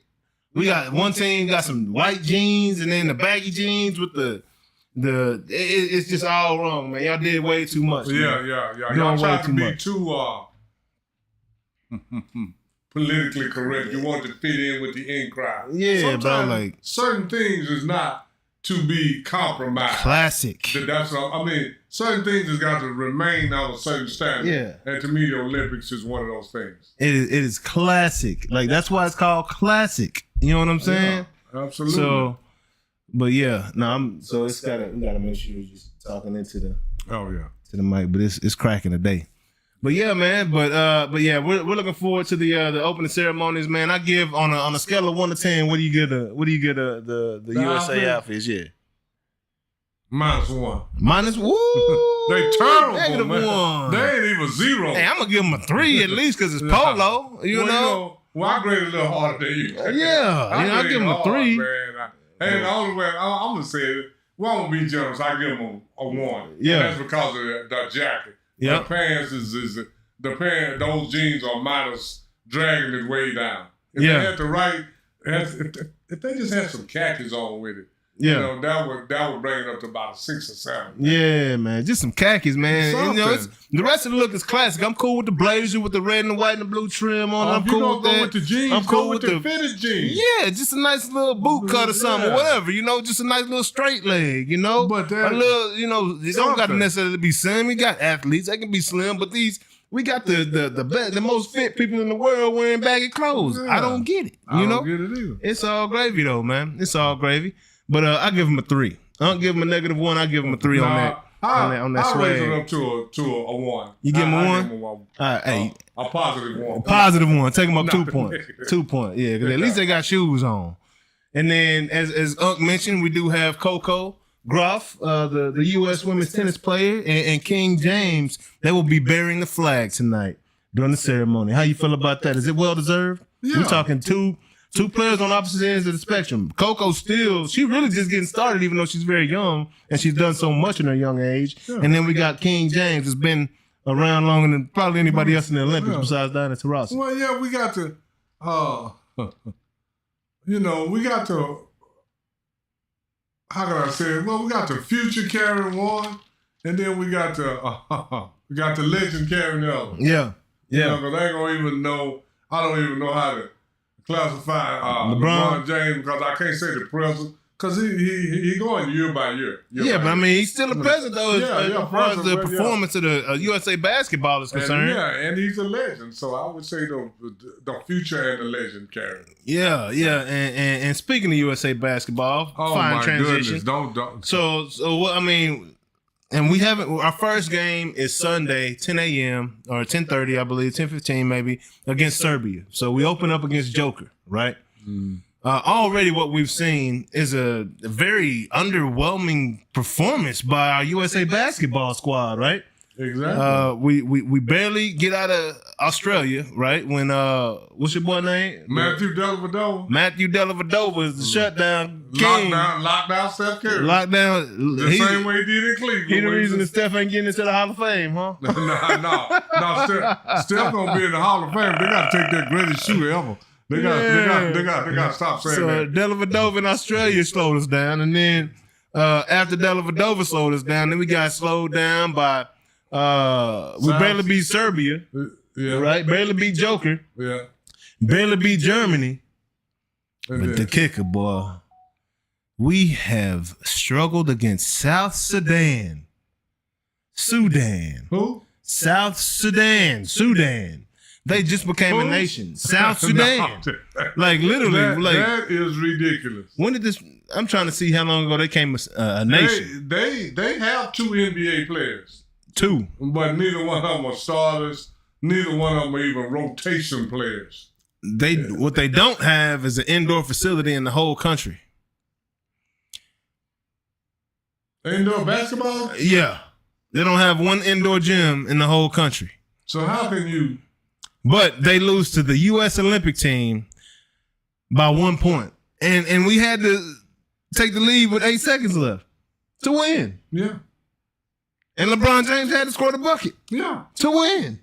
We got one team got some white jeans and then the baggy jeans with it's just all wrong, man. Y'all did way too much. Man. Yeah. Y'all tried to be too politically correct. You want to fit in with the in crowd. Yeah, sometimes bro. Like, certain things is not to be compromised. Classic. That's I mean, certain things has got to remain on a certain standard. Yeah. And to me, the Olympics is one of those things. It is classic. Like, that's why it's called classic. You know what I'm saying? Yeah, absolutely. So, but yeah, no, we gotta make sure you're just talking into the to the mic. But it's cracking today. But yeah, man. But yeah, we're looking forward to the opening ceremonies, man. I give on a scale of 1 to 10. What do you get? The USA outfits? Yeah. -1. Minus woo. They terrible, man. -1. They ain't even 0. Hey, I'm gonna give them a 3 at least because it's Polo. You know. Well, I grade it a little harder than you. Yeah, I give them a 3. And the only way I'm gonna say it, well, I'm gonna be generous. I give them a 1. Yeah, and that's because of the jacket. Yeah, the pants is the pants. Those jeans are minus dragging it way down. If they had the right, if they just had some khakis on with it. You know, that would bring it up to about a 6 or 7. Yeah, man. Just some khakis, man. Something. You know, the rest of the look is classic. I'm cool with the blazer with the red and the white and the blue trim on. I'm cool with that. With the jeans, I'm cool with the fitted jeans. Yeah, just a nice little boot cut or something, or whatever. You know, just a nice little straight leg. You know, but a little. You know, they don't got to necessarily be slim. We got athletes; they can be slim, but we got the most fit people in the world wearing baggy clothes. I don't get it. You know, I don't get it either. It's all gravy though, man. It's all gravy. But I give him a 3. I don't give him a -1. I give him a 3 on that. On that swag. I raise it up to a 1. You give him a 1? Give him all right, hey, a positive 1. A positive 1. Take him up 2 points. 2 points. Yeah, because at least they got shoes on. And then, as Unc mentioned, we do have Coco LeBron, the U.S. women's tennis player, and King James. They will be bearing the flag tonight during the ceremony. How you feel about that? Is it well deserved? Yeah. We're talking two players on opposite ends of the spectrum. Coco she really just getting started, even though she's very young, and she's done so much in her young age. Yeah. And then we got King James, who's been around longer than probably anybody else in the Olympics besides Diana Taurasi. Well, yeah, we got to, we got to, how can I say it? Well, we got the future carrying one, and then we got the legend carrying the other. Yeah, yeah. Because I don't even know how to classify LeBron James, because I can't say the present, because he going year by year. But I mean, he's still the president though, as far as the performance of the USA basketball is concerned. And he's a legend, so I would say the future and the legend carry. Yeah, and speaking of USA basketball, fine transition. Goodness, don't. So what I mean. And we haven't. Our first game is Sunday, 10 a.m. or 10:30, I believe, 10:15 maybe, against Serbia. So we open up against Joker, right? Already, what we've seen is a very underwhelming performance by our USA basketball squad, right? Exactly. We barely get out of Australia, right? When what's your boy name? Matthew Dellavedova is the shutdown king. Lockdown Steph Curry. Lockdown. The same way he did in Cleveland. He the reason that Steph ain't getting into the Hall of Fame, huh? No. Steph gonna be in the Hall of Fame. They gotta take that greatest shooter ever. They got to stop saying that. So Dellavedova in Australia slowed us down, and then after Dellavedova slowed us down, then we got slowed down by we barely beat Serbia, right? Barely beat Joker, barely beat Germany. But the kicker, boy, we have struggled against South Sudan. Who? South Sudan. They just became a nation. South Sudan. Like literally. That is ridiculous. When did this? I'm trying to see how long ago they came a nation. They have 2 NBA players. 2. But neither one of them are starters. Neither one of them are even rotation players. What they don't have is an indoor facility in the whole country. Indoor basketball? Yeah. They don't have one indoor gym in the whole country. So how can you... But they lose to the U.S. Olympic team by 1 point. And we had to take the lead with 8 seconds left to win. Yeah. And LeBron James had to score the bucket. Yeah. To win.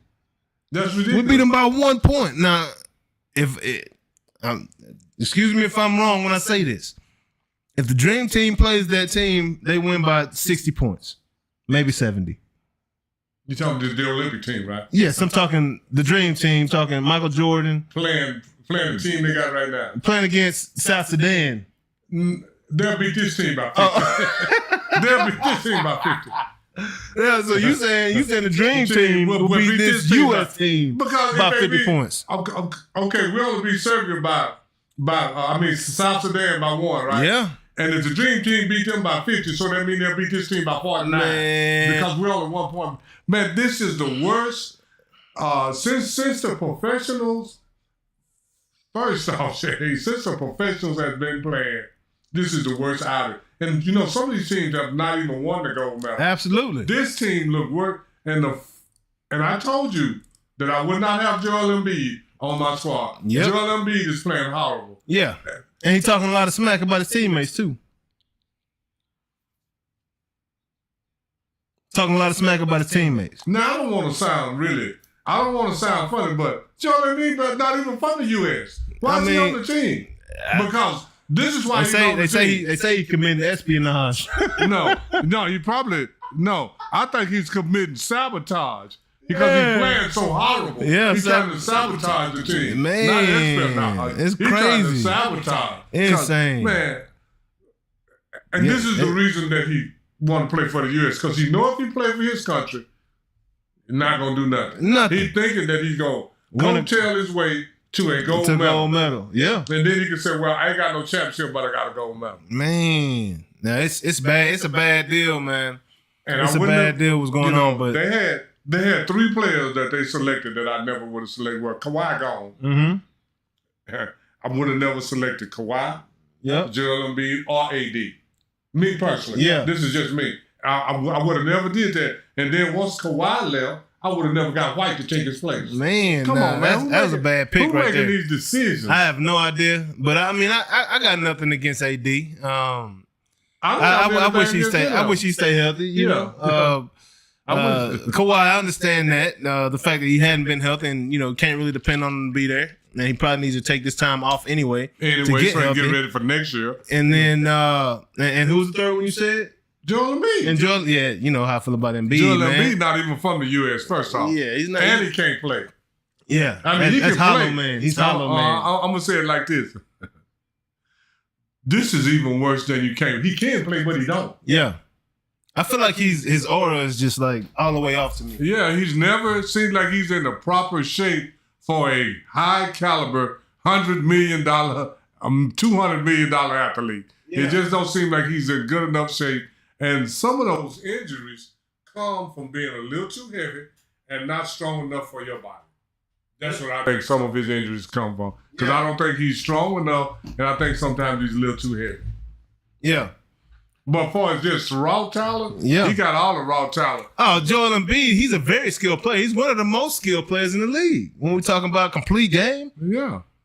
That's ridiculous. We beat them by 1 point. Now, excuse me if I'm wrong when I say this. If the Dream Team plays that team, they win by 60 points. Maybe 70. You're talking the Olympic team, right? Yes, I'm talking the Dream Team, talking Michael Jordan. Playing the team they got right now. Playing against South Sudan. They'll beat this team by 50. They'll beat this team by 50. Yeah, so you saying the Dream Team will beat this U.S. team by 50 points. Okay, we only beat Serbia by South Sudan by 1, right? Yeah. And if the Dream Team beat them by 50, so that means they'll beat this team by 49. Man. Because we're only 1 point. Man, this is the worst. Since the professionals, first off, since the professionals have been playing, this is the worst outing. And you know, some of these teams have not even won the gold medal. Absolutely. This team looked worse. And I told you that I would not have Joel Embiid on my squad. Yep. Joel Embiid is playing horrible. Yeah. And he's talking a lot of smack about his teammates, too. Talking a lot of smack about his teammates. Now, I don't want to sound funny, but Joel Embiid not even from the U.S. Why is he on the team? Because this is why he's on the team. They say he committed espionage. No, he probably, I think he's committing sabotage. Because he's playing so horrible. Yeah, he's trying to sabotage the team. Man, it's crazy. He's trying to sabotage. Insane. Man. And this is the reason that he want to play for the U.S. Because he know if he play for his country, he's not going to do nothing. He's thinking that he's going to tell his way to a gold medal. Yeah. And then he can say, well, I ain't got no championship, but I got a gold medal. Man. Now, it's bad. It's a bad deal, man. And it's a bad deal what's going on. But They had 3 players that they selected that I never would have selected. Well, Kawhi gone. Mm-hmm. I would have never selected Kawhi, Joel Embiid, or AD. Me personally. Yeah. This is just me. I would have never did that. And then once Kawhi left, I would have never got White to take his place. Man, come on, man. That was a bad pick right there. Who making these decisions? I have no idea. But I mean, I got nothing against AD. I wish he stay healthy, you know. Kawhi, I understand that. The fact that he hadn't been healthy and, can't really depend on him to be there. And he probably needs to take this time off anyway so he can get ready for next year. And then, and who was the third one you said? Joel Embiid. And Joel, yeah, you know how I feel about Embiid, Joel man. Embiid not even from the U.S., first off. Yeah, he's not. And he can't play. Yeah. I mean, that's hollow, play. Man. He's hollow, man. I'm going to say it like this. This is even worse than you can. He can play, but he don't. Yeah. I feel like his aura is just like all the way off to me. Yeah, he's never seemed like he's in the proper shape for a high caliber, $100 million, $200 million athlete. Yeah. It just don't seem like he's in good enough shape. And some of those injuries come from being a little too heavy and not strong enough for your body. That's what I think some of his injuries come from. Because I don't think he's strong enough, and I think sometimes he's a little too heavy. Yeah. But as far as just raw talent, he got all the raw talent. Oh, Joel Embiid, he's a very skilled player. He's one of the most skilled players in the league. When we're talking about complete game,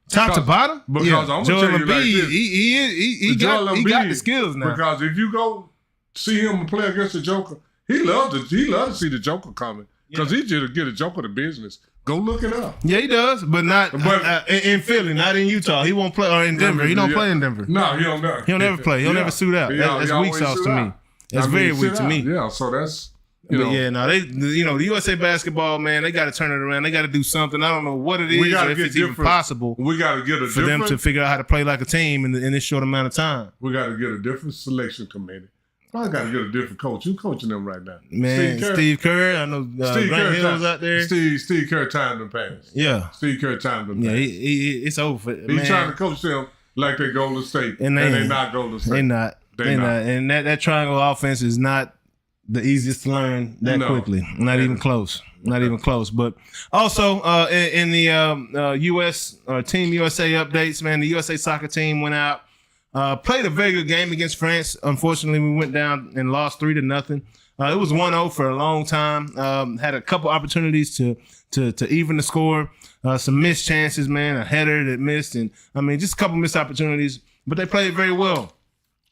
top to bottom. Because I'm gonna tell you like this, he got the skills now. Because if you go see him play against the Joker, he loves to see the Joker coming because he just get a Joker to business. Go look it up. Yeah, he does, but not in Philly, not in Utah. He won't play, or in Denver. He don't play in Denver. No, he don't know. He'll never play. He'll never suit out. That's weak sauce to me. That's very weak to me. Yeah, so that's the USA basketball, man, they got to turn it around. They got to do something. I don't know what it is, or if it's even possible. We got to get for them to figure out how to play like a team in this short amount of time. We got to get a different selection committee. I got to get a different coach. Who's coaching them right now? Man, Steve Kerr. I know Grant Hill's out there. Steve Kerr timed them past. Yeah. Steve Kerr timed them past. Yeah, it's over. He's trying to coach them like they're Golden State. And they're not Golden State. They're not. And that triangle offense is not the easiest to learn that quickly. Not even close. Not even close. But also in the U.S. Team USA updates, man, the USA soccer team went out. Played a very good game against France. Unfortunately, we went down and lost 3-0. It was 1-0 for a long time. Had a couple opportunities to even the score. Some missed chances, man. A header that missed, and just a couple missed opportunities. But they played very well.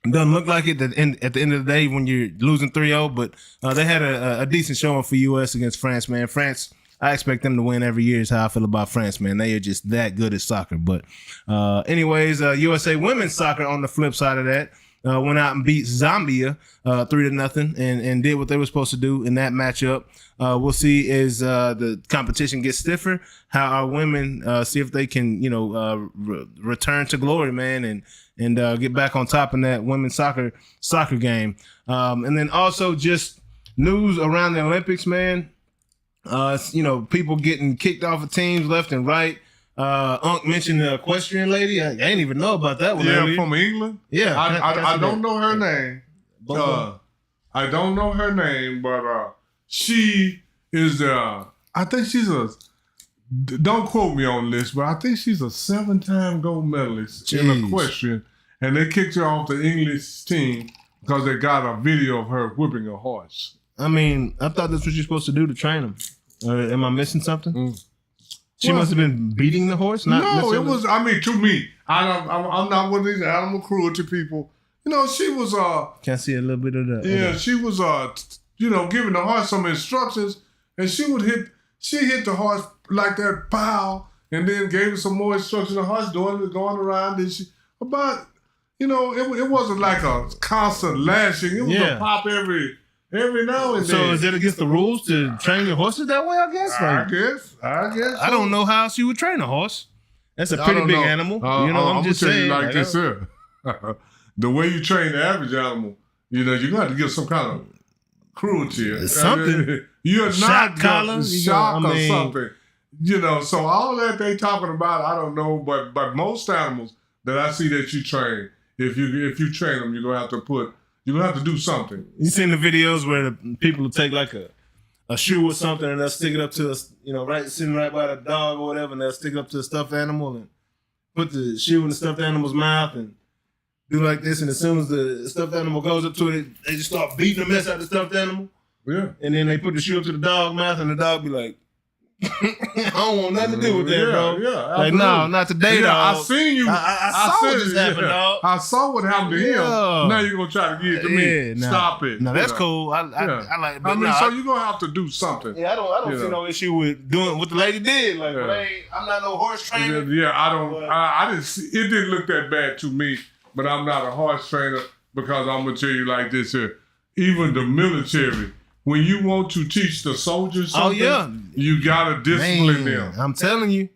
It doesn't look like it at the end of the day when you're losing 3-0, but they had a decent showing for U.S. against France, man. France, I expect them to win every year is how I feel about France, man. They are just that good at soccer. But anyways, USA women's soccer on the flip side of that went out and beat Zambia 3-0 and did what they were supposed to do in that matchup. We'll see as the competition gets stiffer how our women see if they can, return to glory, man, and get back on top in that women's soccer game. And then also just news around the Olympics, man. People getting kicked off of teams left and right. Unc mentioned the equestrian lady. I didn't even know about that one. Yeah, from England. Yeah, I don't know her name. I don't know her name, but she is. I think she's a. Don't quote me on this, but I think she's a 7-time gold medalist in equestrian, and they kicked her off the English team because they got a video of her whipping a horse. I thought that's what you're supposed to do to train them. Am I missing something? She must have been beating the horse? No, it was, to me, I'm not one of these animal cruelty people. She was, can I see a little bit of that? Yeah, okay. She was, giving the horse some instructions, and she hit the horse like that, pow, and then gave her some more instructions. The horse going around, and it wasn't like a constant lashing. It was a pop every now and then. So is it against the rules to train your horses that way, I guess? I guess. I don't know how else you would train a horse. That's a pretty big animal. I'm just saying. Like this here. The way you train the average animal, you're going to have to give some kind of cruelty. Something. You're shock not collar, shock or something. So all that they talking about, I don't know. But most animals that I see that you train, if you train them, you're going to have to do something. You seen the videos where the people will take like a shoe or something and they'll stick it up to sitting right by the dog or whatever, and they'll stick it up to a stuffed animal and put the shoe in the stuffed animal's mouth and do like this, and as soon as the stuffed animal goes up to it, they just start beating the mess out of the stuffed animal. Yeah. And then they put the shoe up to the dog's mouth and the dog be like, I don't want nothing to do with that, bro. Yeah, like, no, not today, dog. I seen you. I saw what just happened, dog. I saw what happened to him. Now you're going to try to give it to me. Stop it. No, that's cool. I like it. But so you're going to have to do something. Yeah, I don't see no issue with doing what the lady did. Like, I'm not no horse trainer. Yeah, I don't. I didn't see, it didn't look that bad to me, but I'm not a horse trainer because I'm going to tell you like this here. Even the military, when you want to teach the soldiers something, you gotta discipline them. I'm telling you.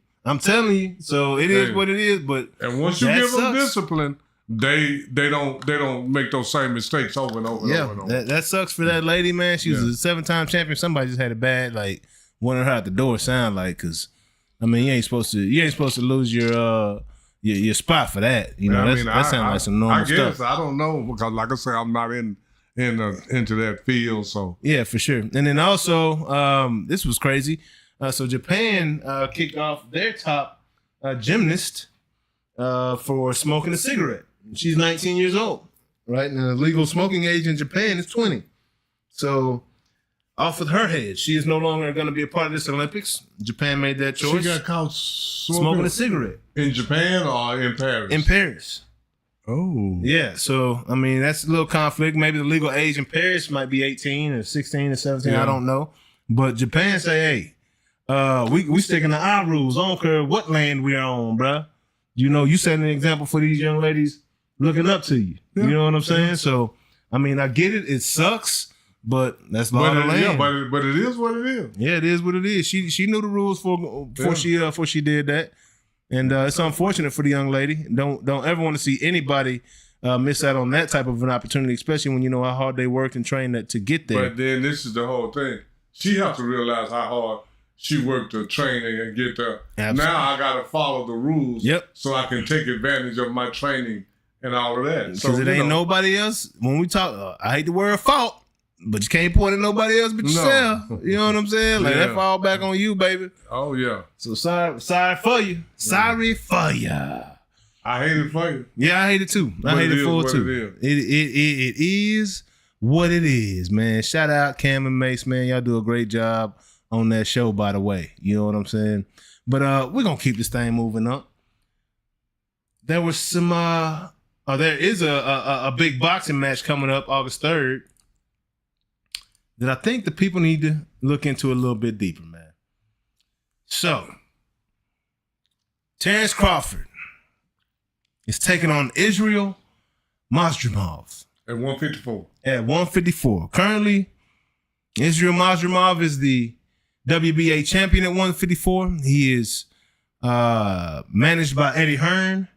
So it is what it is. But and once you give them discipline, they don't make those same mistakes over and over and over. That sucks for that lady, man. She was a 7-time champion. Somebody just had it bad, like wanted her out the door. Sound like, because you ain't supposed to lose your spot for that. That sounds like some normal stuff. I don't know, because like I said, I'm not into that field, so yeah, for sure. And then also, this was crazy. So Japan kicked off their top gymnast for smoking a cigarette. She's 19 years old. right? And the legal smoking age in Japan is 20. So off with her head. She is no longer going to be a part of this Olympics. Japan made that choice. She got caught smoking a cigarette. In Japan or in Paris? In Paris. Oh. Yeah, so, I mean, that's a little conflict. Maybe the legal age in Paris might be 18 or 16 or 17. I don't know. But Japan say, hey, we sticking to our rules. I don't care what land we're on, bruh. You know, you setting an example for these young ladies looking up to you. Yeah. You know what I'm saying? So, I mean, I get it. It sucks, but that's law of the land. Yeah, but it is what it is. Yeah, it is what it is. She knew the rules before she did that. And it's unfortunate for the young lady. Don't ever want to see anybody miss out on that type of an opportunity, especially when you know how hard they worked and trained to get there. But then this is the whole thing. She has to realize how hard she worked to train and get there. Absolutely. Now I got to follow the rules so I can take advantage of my training and all of that. Because it ain't nobody else. When we talk, I hate the word fault, but you can't point at nobody else but yourself. You know what I'm saying? Like that fall back on you, baby. Oh yeah. So sorry for you. Sorry for you. I hate it for you. Yeah, I hate it too. I hate it for it too. It is what it is, man. Shout out Cam and Mace, man. Y'all do a great job on that show, by the way. You know what I'm saying? But we're gonna keep this thing moving up. There was some there is a big boxing match coming up August 3rd. That I think the people need to look into a little bit deeper, man. So, Terrence Crawford is taking on Israel Masdrimov. At 154. At 154. Currently, Israel Masdrimov is the WNBA champion at 154. He is managed by Eddie Hearn.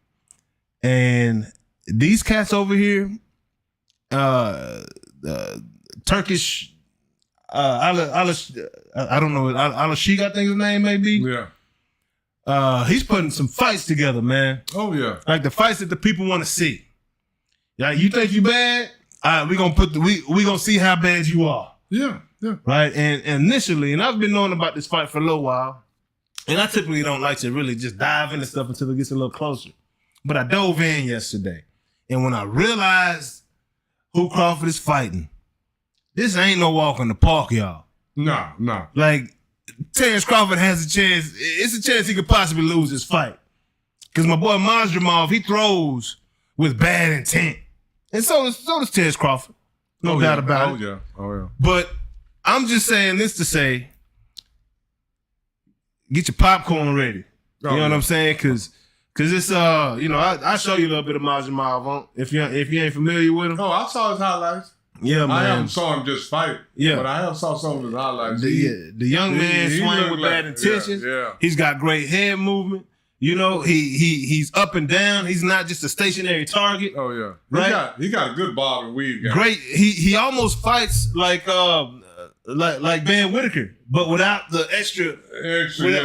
And these cats over here, Turkish... I don't know. Alashik, I think his name may be. Yeah. He's putting some fights together, man. Oh yeah. Like the fights that the people want to see. Like you think you bad? We gonna see how bad you are. Yeah. Yeah. Right. And initially, and I've been knowing about this fight for a little while, and I typically don't like to really just dive into stuff until it gets a little closer. But I dove in yesterday, and when I realized who Crawford is fighting. This ain't no walk in the park, y'all. No. Like, Terrence Crawford has a chance. It's a chance he could possibly lose this fight. Because my boy Masdrimov, he throws with bad intent. And so does Terrence Crawford. No doubt about it. Oh, yeah. But I'm just saying this to say, get your popcorn ready. You know what I'm saying? Because it's, I show you a little bit of Masdrimov if you ain't familiar with him. Oh, I saw his highlights. Yeah, man. I haven't saw him just fight. Yeah. But I have saw some of his highlights. The young man swing with bad intentions. Yeah. He's got great head movement. You know, he's up and down. He's not just a stationary target. Oh yeah. Right? He got a good bob and weave. Great. He almost fights like Ben Whitaker, but without the extra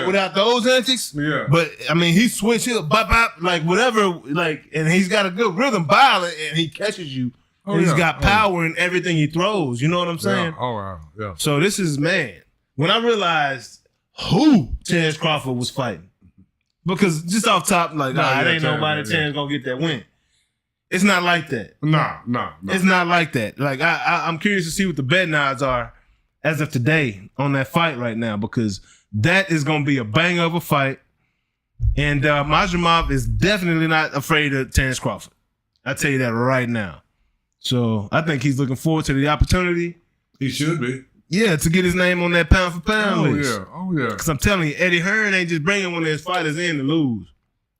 without those antics. Yeah. But I mean, he switches, he'll bop, like whatever, like, and he's got a good rhythm violent, and he catches you. And he's got power in everything he throws. You know what I'm saying? Yeah. Oh, wow. Yeah. So this is, man, when I realized who Terrence Crawford was fighting, because just off top, like, it ain't nobody Terrence gonna get that win. It's not like that. No. It's not like that. Like, I'm curious to see what the betting odds are as of today on that fight right now, because that is gonna be a bang of a fight. And Masdrimov is definitely not afraid of Terrence Crawford. I tell you that right now. So I think he's looking forward to the opportunity. He should be. Yeah, to get his name on that pound for pound list. Oh yeah. Because I'm telling you, Eddie Hearn ain't just bringing one of his fighters in to lose.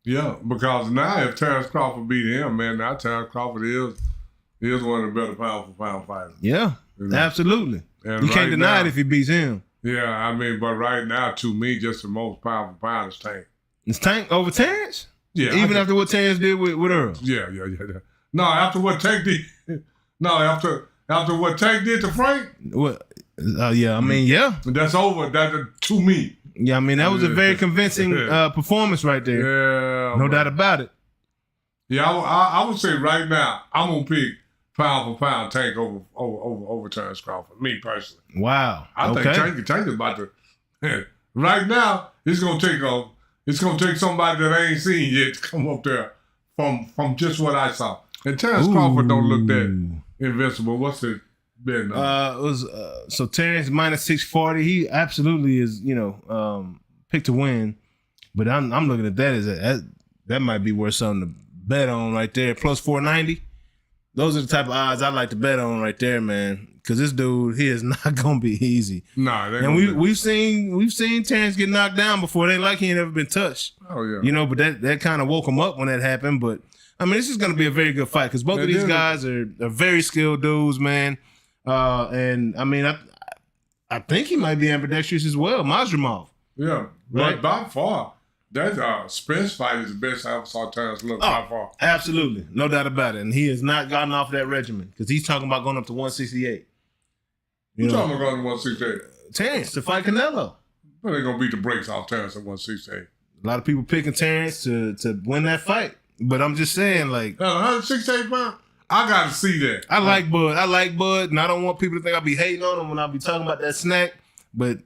Yeah, because now if Terrence Crawford beat him, man, now Terrence Crawford is one of the better pound for pound fighters. Yeah, absolutely. And you can't deny it if he beats him. Yeah, I mean, but right now, to me, just the most pound for pound is Tank. It's Tank over Terrence? Yeah. Even after what Terrence did with Earl? Yeah. No, after what Tank did. No, after what Tank did to Frank. What? Yeah, I mean, yeah. That's over. That to me. Yeah, I mean, that was a very convincing performance right there. Yeah. No doubt about it. Yeah, I would say right now, I'm going to pick pound for pound Tank over Terrence Crawford, me personally. Wow. I think Tank is about to, right now, it's going to take somebody that I ain't seen yet to come up there from just what I saw. And Terrence Crawford don't look that invincible. What's it been? It was so Terrence minus 640. He absolutely is, picked to win. But I'm looking at that as that might be worth something to bet on right there. Plus 490. Those are the type of odds I like to bet on right there, man. Because this dude, he is not gonna be easy. Nah, and we've seen Terrence get knocked down before. It ain't like he ain't ever been touched. Oh yeah. But that kind of woke him up when that happened. But I mean, this is gonna be a very good fight because both of these guys are very skilled dudes, man. And I mean, I think he might be ambidextrous as well, Masdrimov. Yeah, right. But by far, that Spence fight is the best I ever saw Terrence look by far. Absolutely, no doubt about it. And he has not gotten off that regimen because he's talking about going up to 168. You talking about going to 168? Terrence to fight Canelo. But they're gonna beat the brakes off Terrence at 168. A lot of people picking Terrence to win that fight, but I'm just saying, like 168 pounds. I gotta see that. I like Bud, and I don't want people to think I be hating on him when I be talking about that snack. But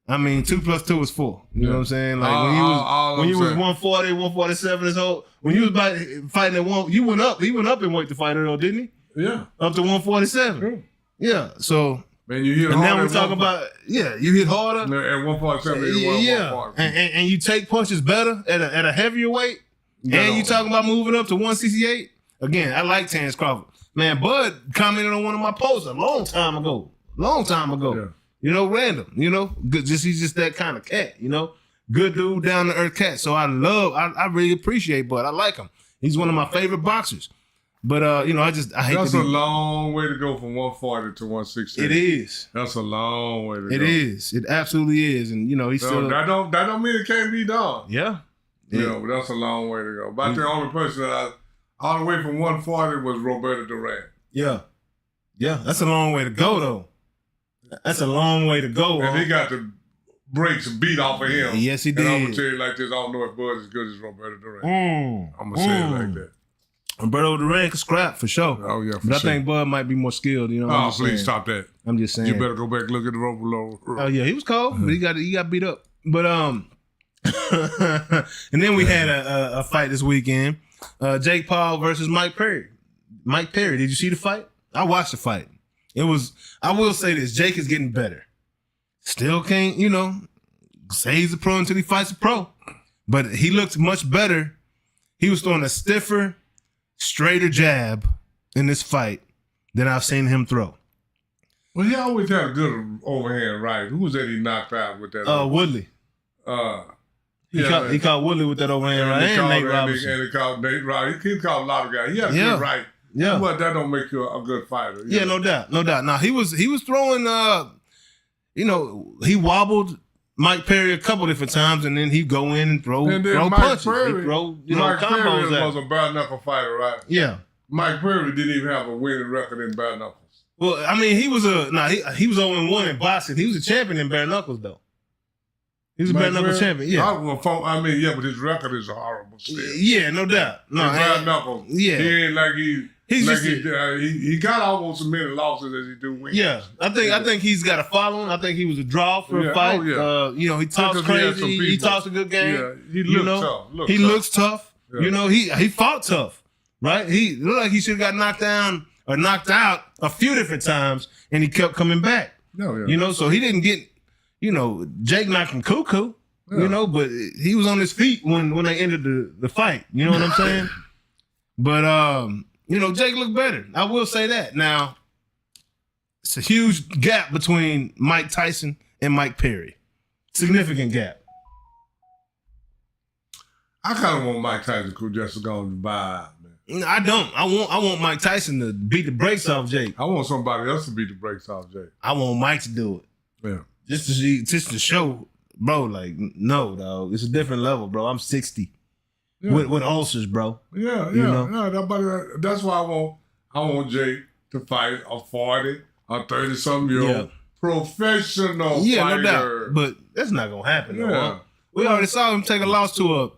I mean, 2 + 2 is 4. You know what I'm saying? Like when you was 140, 147, his whole when you was fighting at one, he went up in weight to fight though, didn't he? Yeah, up to 147. Yeah, so. Man, you hit and harder. now we talk about you hit harder at 147. Yeah, and you take punches better at a heavier weight, and you talking about moving up to 168. Again, I like Terrence Crawford. Man, Bud commented on one of my posts a long time ago. Yeah. Random. He's just that kind of cat. Good dude, down to earth cat. So I really appreciate Bud. I like him. He's one of my favorite boxers. But I hate. That's a long way to go from 140 to 160. It is. That's a long way to go. It is. It absolutely is. And he's still. That don't mean it can't be done. Yeah. But that's a long way to go. About the only person that all the way from 140 was Roberto Duran. Yeah. Yeah. That's a long way to go though. That's a long way to go. And he got the brakes beat off of him. Yes, he did. And I'm gonna tell you like this: I don't know if Bud is as good as Roberto Duran. I'm gonna say it like that. Roberto Duran can scrap for sure. Oh yeah, but I think Bud might be more skilled. Please stop that. I'm just saying. You better go back and look at the rope below. Oh yeah, he was cold, but he got beat up. But and then we had a fight this weekend. Jake Paul versus Mike Perry. Mike Perry, did you see the fight? I watched the fight. I will say this: Jake is getting better. Still can't, say he's a pro until he fights a pro. But he looked much better. He was throwing a stiffer, straighter jab in this fight than I've seen him throw. Well, he always had a good overhand right. Who was that he knocked out with that? Woodley. He caught Woodley with that overhand right. And Nate Robinson. And he called Nate Robinson. He called a lot of guys. He had a good right. Yeah. But that don't make you a good fighter. Yeah, no doubt. Now, he was throwing, he wobbled Mike Perry a couple different times, and then he'd go in and throw punches. Mike Perry was a bare knuckle fighter, right? Yeah. Mike Perry didn't even have a winning record in bare knuckles. Well, I mean, he was he was 0-1 in boxing. He was a champion in bare knuckles, though. He was a bare knuckle champion. Yeah. But his record is horrible still. Yeah, no doubt. No, bare knuckles. Yeah. He ain't like he got almost as many losses as he do wins. Yeah, I think he's got a following. I think he was a draw for a fight. Oh, yeah. He talks crazy. He talks a good game. Yeah, he looks tough. He looks tough. Yeah. He fought tough, right? He looked like he should have got knocked down or knocked out a few different times, and he kept coming back. Oh, yeah. So he didn't get, Jake knocked him cuckoo, but he was on his feet when they ended the fight. You know what I'm saying? But Jake looked better. I will say that. Now, it's a huge gap between Mike Tyson and Mike Perry. Significant gap. I kind of want Mike Tyson to just go and buy out, man. I don't. I want Mike Tyson to beat the brakes off Jake. I want somebody else to beat the brakes off Jake. I want Mike to do it. Yeah. Just to show, bro, like, no, dog. It's a different level, bro. I'm 60. Yeah. With ulcers, bro. Yeah. That's why I want Jake to fight a 40 or 30-something-year-old professional fighter. No doubt. But that's not gonna happen. Yeah. No. We already saw him take a loss to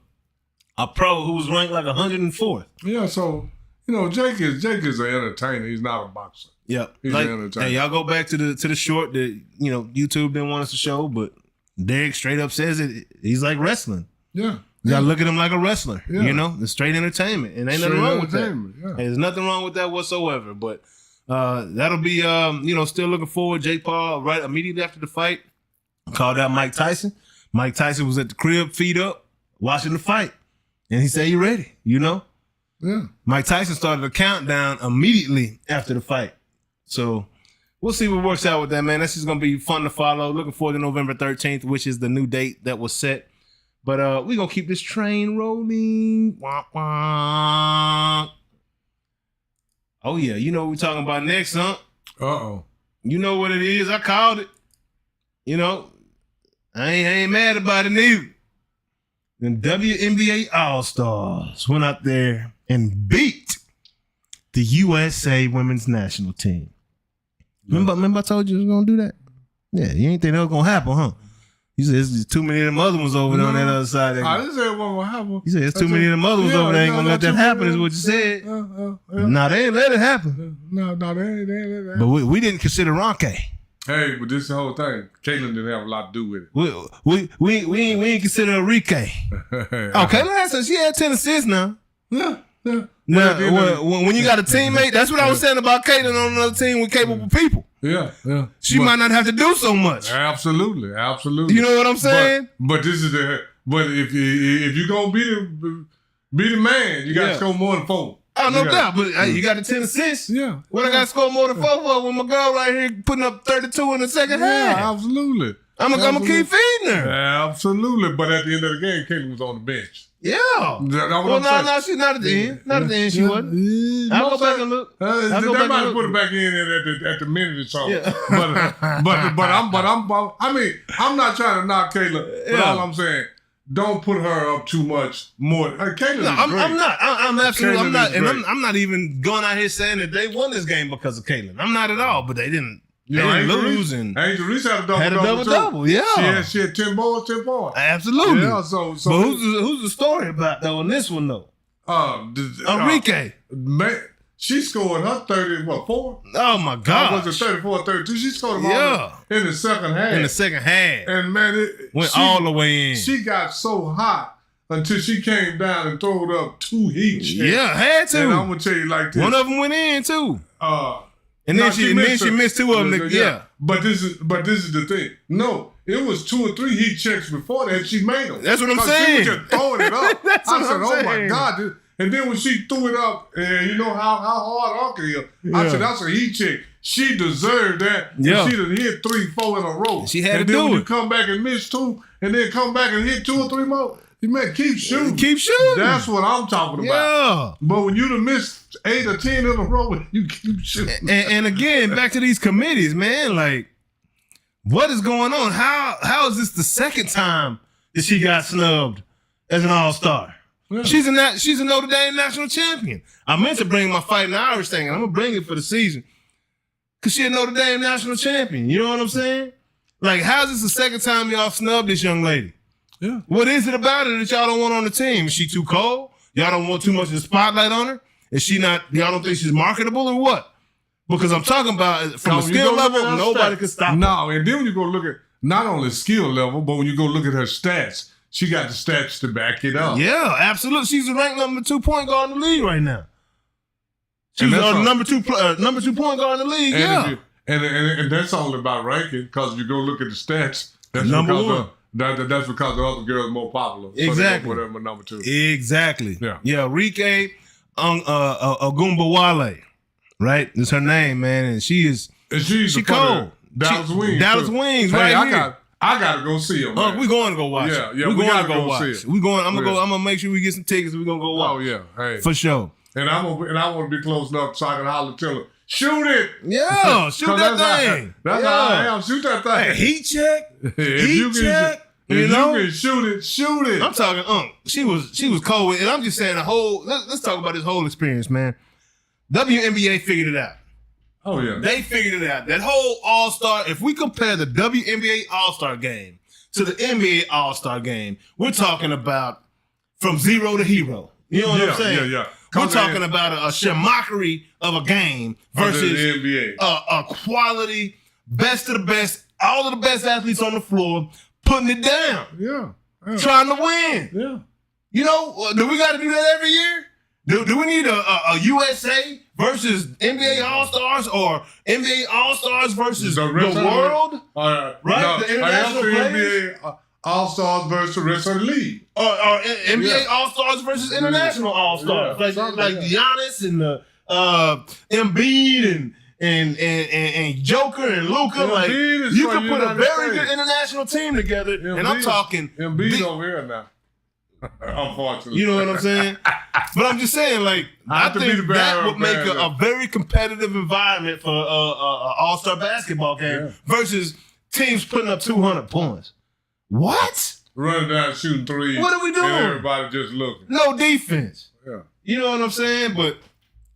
a pro who was ranked like 104th. Yeah. So Jake is an entertainer. He's not a boxer. Yeah. He's an entertainer. Hey, y'all go back to the short that YouTube didn't want us to show, but Derek straight up says it. He's like wrestling. Yeah. You gotta look at him like a wrestler. You know, it's straight entertainment, and ain't nothing wrong with that. Yeah. Hey, there's nothing wrong with that whatsoever. But that'll be still looking forward. Jake Paul right immediately after the fight called out Mike Tyson. Mike Tyson was at the crib, feet up, watching the fight, and he said he ready. You know. Yeah. Mike Tyson started a countdown immediately after the fight. So we'll see what works out with that, man. That's just going to be fun to follow. Looking forward to November 13th, which is the new date that was set. But we're going to keep this train rolling. Wah, wah. Oh, yeah. You know what we're talking about next, huh? Uh-oh. You know what it is. I called it. You know, I ain't mad about it neither. The WNBA All-Stars went out there and beat the USA Women's National Team. Remember I told you it was going to do that? Yeah, you ain't think that was going to happen, huh? You said there's too many of them other ones over there on that other side. I didn't say it wasn't going to happen. You said there's too many of them other ones over there. Ain't going to let that happen is what you said. No, they ain't let it happen. No, they ain't let it happen. But we didn't consider Ronke. Hey, but this is the whole thing. Jaylin didn't have a lot to do with it. We ain't consider Enrique. Okay, last time she had 10 assists now. Yeah. Now, when you got a teammate, that's what I was saying about Caitlin on another team with capable people. Yeah. She might not have to do so much. Absolutely. You know what I'm saying? But this is but if you gonna be the man, you got to score more than 4. Oh, no doubt. But you got the 10 assists. Yeah. What I got to score more than 4 for when my girl right here putting up 32 in the second half? Yeah, absolutely. I'm gonna keep feeding her. Absolutely. But at the end of the game, Caitlin was on the bench. Yeah. No, she's not at the end. Not at the end, she wasn't. I'll go back and look. They might have put it back in at the minute or so. Yeah. I'm not trying to knock Caitlin. But all I'm saying, don't put her up too much more. Caitlin is great. I'm not. I'm absolutely. I'm not. And I'm not even going out here saying that they won this game because of Caitlin. I'm not at all. But they didn't. They didn't lose. And Angel Reese had a double. Yeah. She had 10 balls, 10 points. Absolutely. Yeah. So but who's the story about though in this one though? Enrique. Man, she scored her 4? Oh my God. Was it 34, 32? She scored them all in the second half. And man, went all the way in. She got so hot until she came down and throwed up 2 heat checks. Yeah, had to. And I'm gonna tell you like this. One of them went in too. And then she missed 2 of them. Yeah. But this is the thing. No, it was 2 or 3 heat checks before that she made them. That's what I'm saying. She was just throwing it up. I said, oh my God. And then when she threw it up, and you know how hard Uncle is. I said, that's a heat check. She deserved that. Yeah. She done hit 3, 4 in a row. She had to do it. And then when you come back and miss 2, and then come back and hit 2 or 3 more, you man, keep shooting. Keep shooting. That's what I'm talking about. Yeah. But when you done missed 8 or 10 in a row, you keep shooting. And again, back to these committees, man. Like, what is going on? How is this the second time that she got snubbed as an All-Star? Yeah. She's a Notre Dame national champion. I meant to bring my Fighting Irish thing, and I'm gonna bring it for the season because she's a Notre Dame national champion. You know what I'm saying? Like, how's this the second time y'all snubbed this young lady? Yeah. What is it about her that y'all don't want on the team? Is she too cold? Y'all don't want too much of the spotlight on her? Is she not? Y'all don't think she's marketable or what? Because I'm talking about from a skill level, nobody can stop her. No, and then when you go look at not only skill level, but when you go look at her stats, she got the stats to back it up. Yeah, absolutely. She's ranked number 2 point guard in the league right now. She's number 2 point guard in the league. And that's only about ranking because if you go look at the stats, that's number 1. That's because the other girl is more popular. Exactly. So they put her number 2. Exactly. Yeah. Rike Ogunbowale, right? That's her name, man, and she's cold. Dallas Wings. Dallas Wings, right here. I gotta go see them. We're going to go watch. Yeah, we're going to go watch. See it. I'm gonna make sure we get some tickets. We're gonna go watch. Oh yeah, hey. For sure. And I want to be close enough so I can holler tell her, shoot it. Yeah, shoot that thing. That's how I am. Shoot that thing. Hey, heat check. If you can shoot it. I'm talking. She was cold with it. And I'm just saying the whole. Let's talk about this whole experience, man. WNBA figured it out. Oh yeah, they figured it out. That whole All-Star. If we compare the WNBA All-Star game to the NBA All-Star game, we're talking about from zero to hero. You know what I'm saying? Yeah. We're talking about a shemockery of a game versus the NBA. A quality, best of the best, all of the best athletes on the floor putting it down. Yeah. Trying to win. Yeah. You know, do we got to do that every year? Do we need a USA versus NBA All-Stars or NBA All-Stars versus the world? Right? No, the international players? NBA All-Stars versus the rest of the league. Or NBA All-Stars versus international All-Stars. Like Jonas and the Embiid and Joker and Luka. Like, you can put a very good international team together. And I'm talking Embiid over here now. Unfortunately. You know what I'm saying? But I'm just saying, like, I think that would make a very competitive environment for an all-star basketball game versus teams putting up 200 points. What? Running down, shooting threes. What are we doing? And everybody just looking. No defense. Yeah. You know what I'm saying? But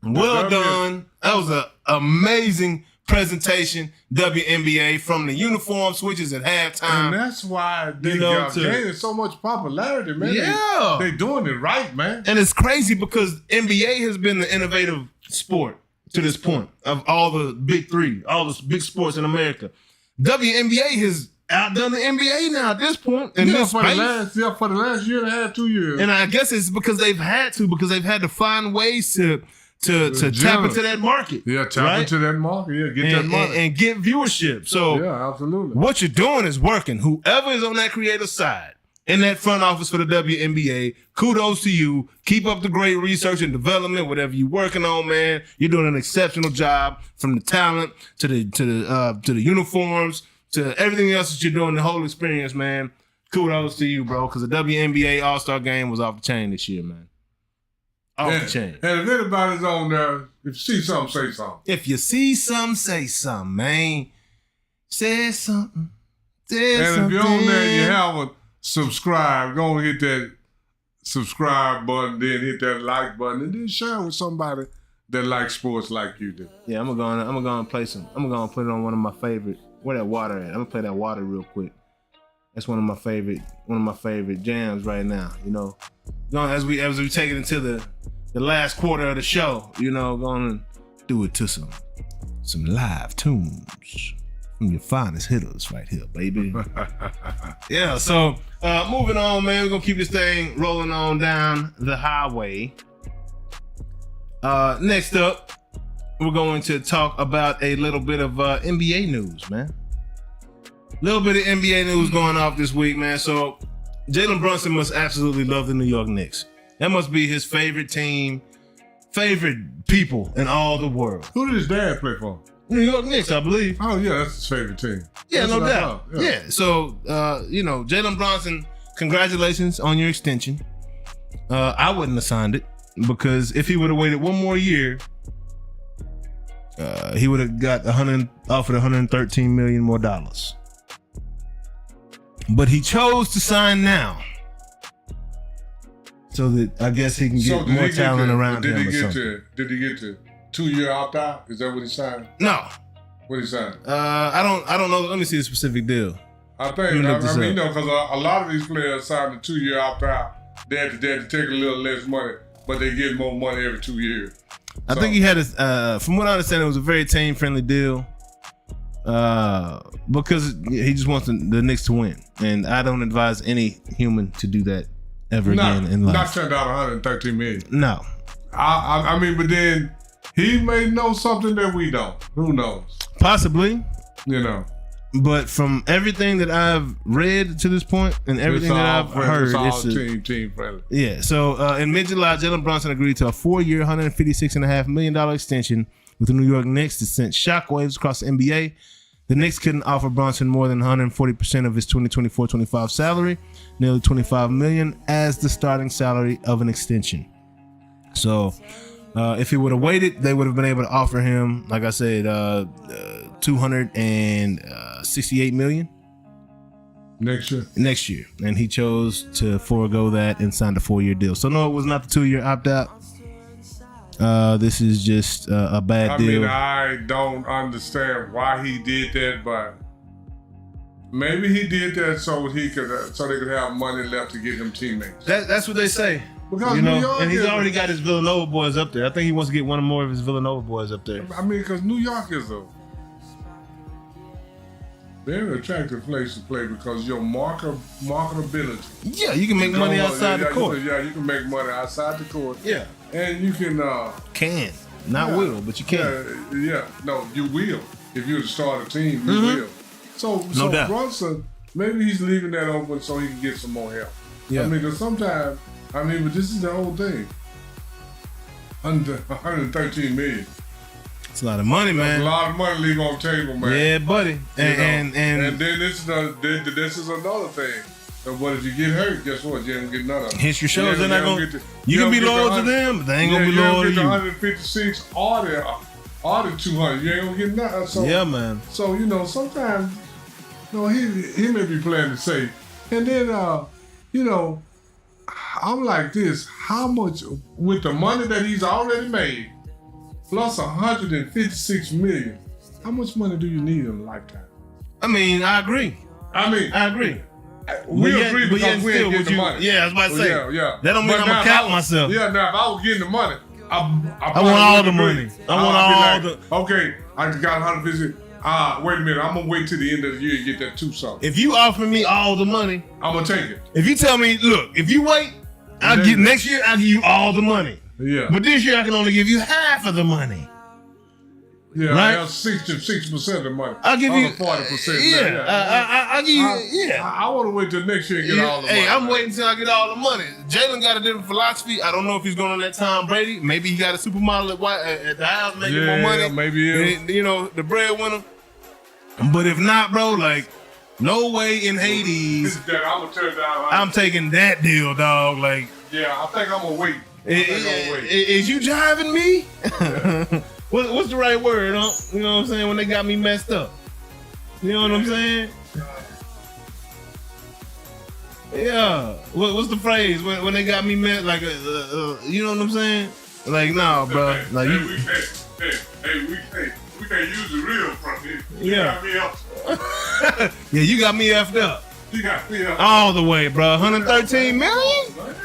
well done. That was an amazing presentation, WNBA, from the uniform switches at halftime. And that's why they gaining so much popularity, man. Yeah. They doing it right, man. And it's crazy because NBA has been the innovative sport to this point of all the big three, all the big sports in America. WNBA has outdone the NBA now at this point. For the last year and a half, 2 years. And I guess it's because they've had to find ways to tap into that market. Yeah, tap into that market. Yeah, get that money. And get viewership. So yeah, absolutely. What you're doing is working. Whoever is on that creative side in that front office for the WNBA, kudos to you. Keep up the great research and development, whatever you're working on, man. You're doing an exceptional job, from the talent to the uniforms to everything else that you're doing, the whole experience, man. Kudos to you, bro, because the WNBA All-Star game was off the chain this year, man. Off the chain. And if anybody's on there, if you see something, say something. If you see something, say something, man. Say something. And if you're on there and you haven't subscribed, go and hit that subscribe button, then hit that like button, and then share it with somebody that likes sports like you do. Yeah, I'm gonna play some. I'm gonna put it on one of my favorite. Where that water at? I'm gonna play that water real quick. That's one of my favorite jams right now. You know, as we take it into the last quarter of the show, you know, gonna do it to some live tunes from your finest hitters right here, baby. Yeah. So moving on, man. We're gonna keep this thing rolling on down the highway. Next up, we're going to talk about a little bit of NBA news, man. Little bit of NBA news going off this week, man. So Jaylin Brunson must absolutely love the New York Knicks. That must be his favorite team, favorite people in all the world. Who did his dad play for? New York Knicks, I believe. Oh, yeah, that's his favorite team. Yeah, that's no doubt. Yeah. So, you know, Jaylin Brunson, congratulations on your extension. I wouldn't have signed it, because if he would have waited one more year, he would have got offered $113 million more. But he chose to sign now, so that I guess he can get more talent around him. Did he get to 2-year opt-out? Is that what he signed? No. What he signed? I don't know. Let me see the specific deal. I think, you know, because a lot of these players signed a 2-year opt-out. They had to take a little less money, but they get more money every 2 years. I think he had from what I understand, it was a very team-friendly deal. Because he just wants the Knicks to win, and I don't advise any human to do that ever again in life. Not send out $113 million. No, I mean, but then he may know something that we don't. Who knows? Possibly, you know. But from everything that I've read to this point and everything that I've heard, it's team friendly. Yeah. So in mid-July, Jaylin Brunson agreed to a 4-year, $156.5 million extension with the New York Knicks that sent shockwaves across the NBA. The Knicks couldn't offer Brunson more than 140% of his 2024-25 salary, nearly $25 million, as the starting salary of an extension. So if he would have waited, they would have been able to offer him, like I said, $268 million next year. And he chose to forego that and signed a 4-year deal. So no, it was not the 2-year opt-out. This is just a bad deal. I mean, I don't understand why he did that, but maybe he did that so they could have money left to get him teammates. That's what they say. Because you know, and he's already got his Villanova boys up there. I think he wants to get one more of his Villanova boys up there. I mean, because New York is Very attractive place to play because your marketability. Yeah, you can make money outside the court. You can make money outside the court. Yeah. And you can... Not will, but you can. No, you will. If you start a team, you will. So doubt. Brunson, maybe he's leaving that open so he can get some more help. Yeah. I mean, because sometimes, but this is the whole thing. Under 113 million. It's a lot of money, man. That's a lot of money to leave on the table, man. Yeah, buddy. And then this is another thing. So what if you get hurt? Guess what? You ain't gonna get none of it. History shows they're not gonna. You can be loyal to them, but they ain't gonna be loyal to you. You don't get the 156 or the 200. You ain't gonna get nothing. So, yeah, man. So sometimes, he may be playing it safe. And then I'm like this. How much with the money that he's already made, plus 156 million? How much money do you need in a lifetime? I agree. I agree. We agree because we ain't getting the money. Yeah, I was about to say. Yeah. That don't mean I'm gonna cap myself. Yeah, now if I was getting the money, I want all the money. I want all the. Okay, I just got 150. Wait a minute. I'm gonna wait till the end of the year and get that 2-something. If you offer me all the money, I'm gonna take it. If you tell me, look, if you wait, next year I'll give you all the money. Yeah. But this year I can only give you half of the money. Yeah, right? I have 66% of the money. I'll give you 40%. I'll give you. I want to wait till next year and get all the money. Hey, I'm waiting until I get all the money. Jaylin got a different philosophy. I don't know if he's going to let Tom Brady. Maybe he got a supermodel at the house making more money. Maybe the breadwinner. But if not, bro, like no way in Hades. I'm gonna turn down. I'm taking that deal, dog. Like, yeah, I think I'm gonna wait. Is you jiving me? Yeah. What's the right word? Huh? You know what I'm saying? When they got me messed up. You know what I'm saying? Yeah. What's the phrase when they got me messed? Like, you know what I'm saying? Like, nah, bro. Like, we can't use the real from here. Yeah. You got me up. Yeah, you got me effed up. You got me up. All the way, bro. 113 million?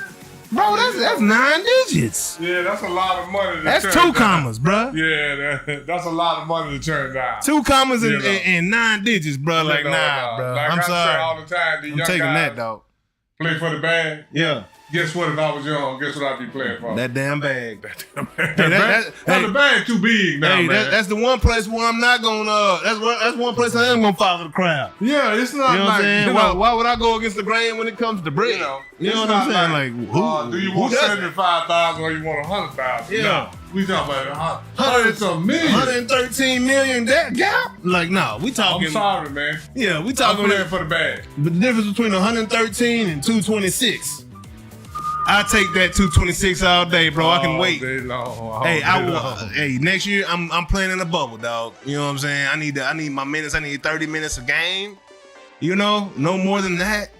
Bro, that's 9 digits. Yeah, that's a lot of money to that's turn 2 down. commas, bro. Yeah, that's a lot of money to turn down. 2 commas and 9 digits, bro. Like, nah, bro. Like I'm sorry. Say all the time, the I'm young taking guys that, dog. Play for the bag. Yeah. Guess what? If I was young, guess what I'd be playing for? That damn bag. The bag too big now, man. That's the one place where I'm not gonna. That's one place I am gonna follow the crowd. Yeah, it's not you know like. What I'm saying? Why would I go against the grain when it comes to bread? You know what I'm saying? Like, who? Do you want 75,000 or you want 100,000? Yeah. No, we talking about 100 million. 113 million. That gap? Like, no, we talking. I'm sorry, man. Yeah, we talking. I'm playing for the bag. But the difference between 113 and 226. I take that 226 all day, bro. I can wait. Hey, next year I'm playing in a bubble, dog. You know what I'm saying? I need my minutes. I need 30 minutes a game. You know, no more than that.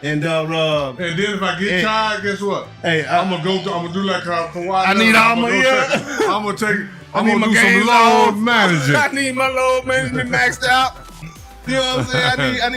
And then if I get tired, guess what? Hey, I'm gonna do like Kawhi. I need all my I'm gonna take. I need my game load management. I need my load management maxed out. You know what I'm saying? I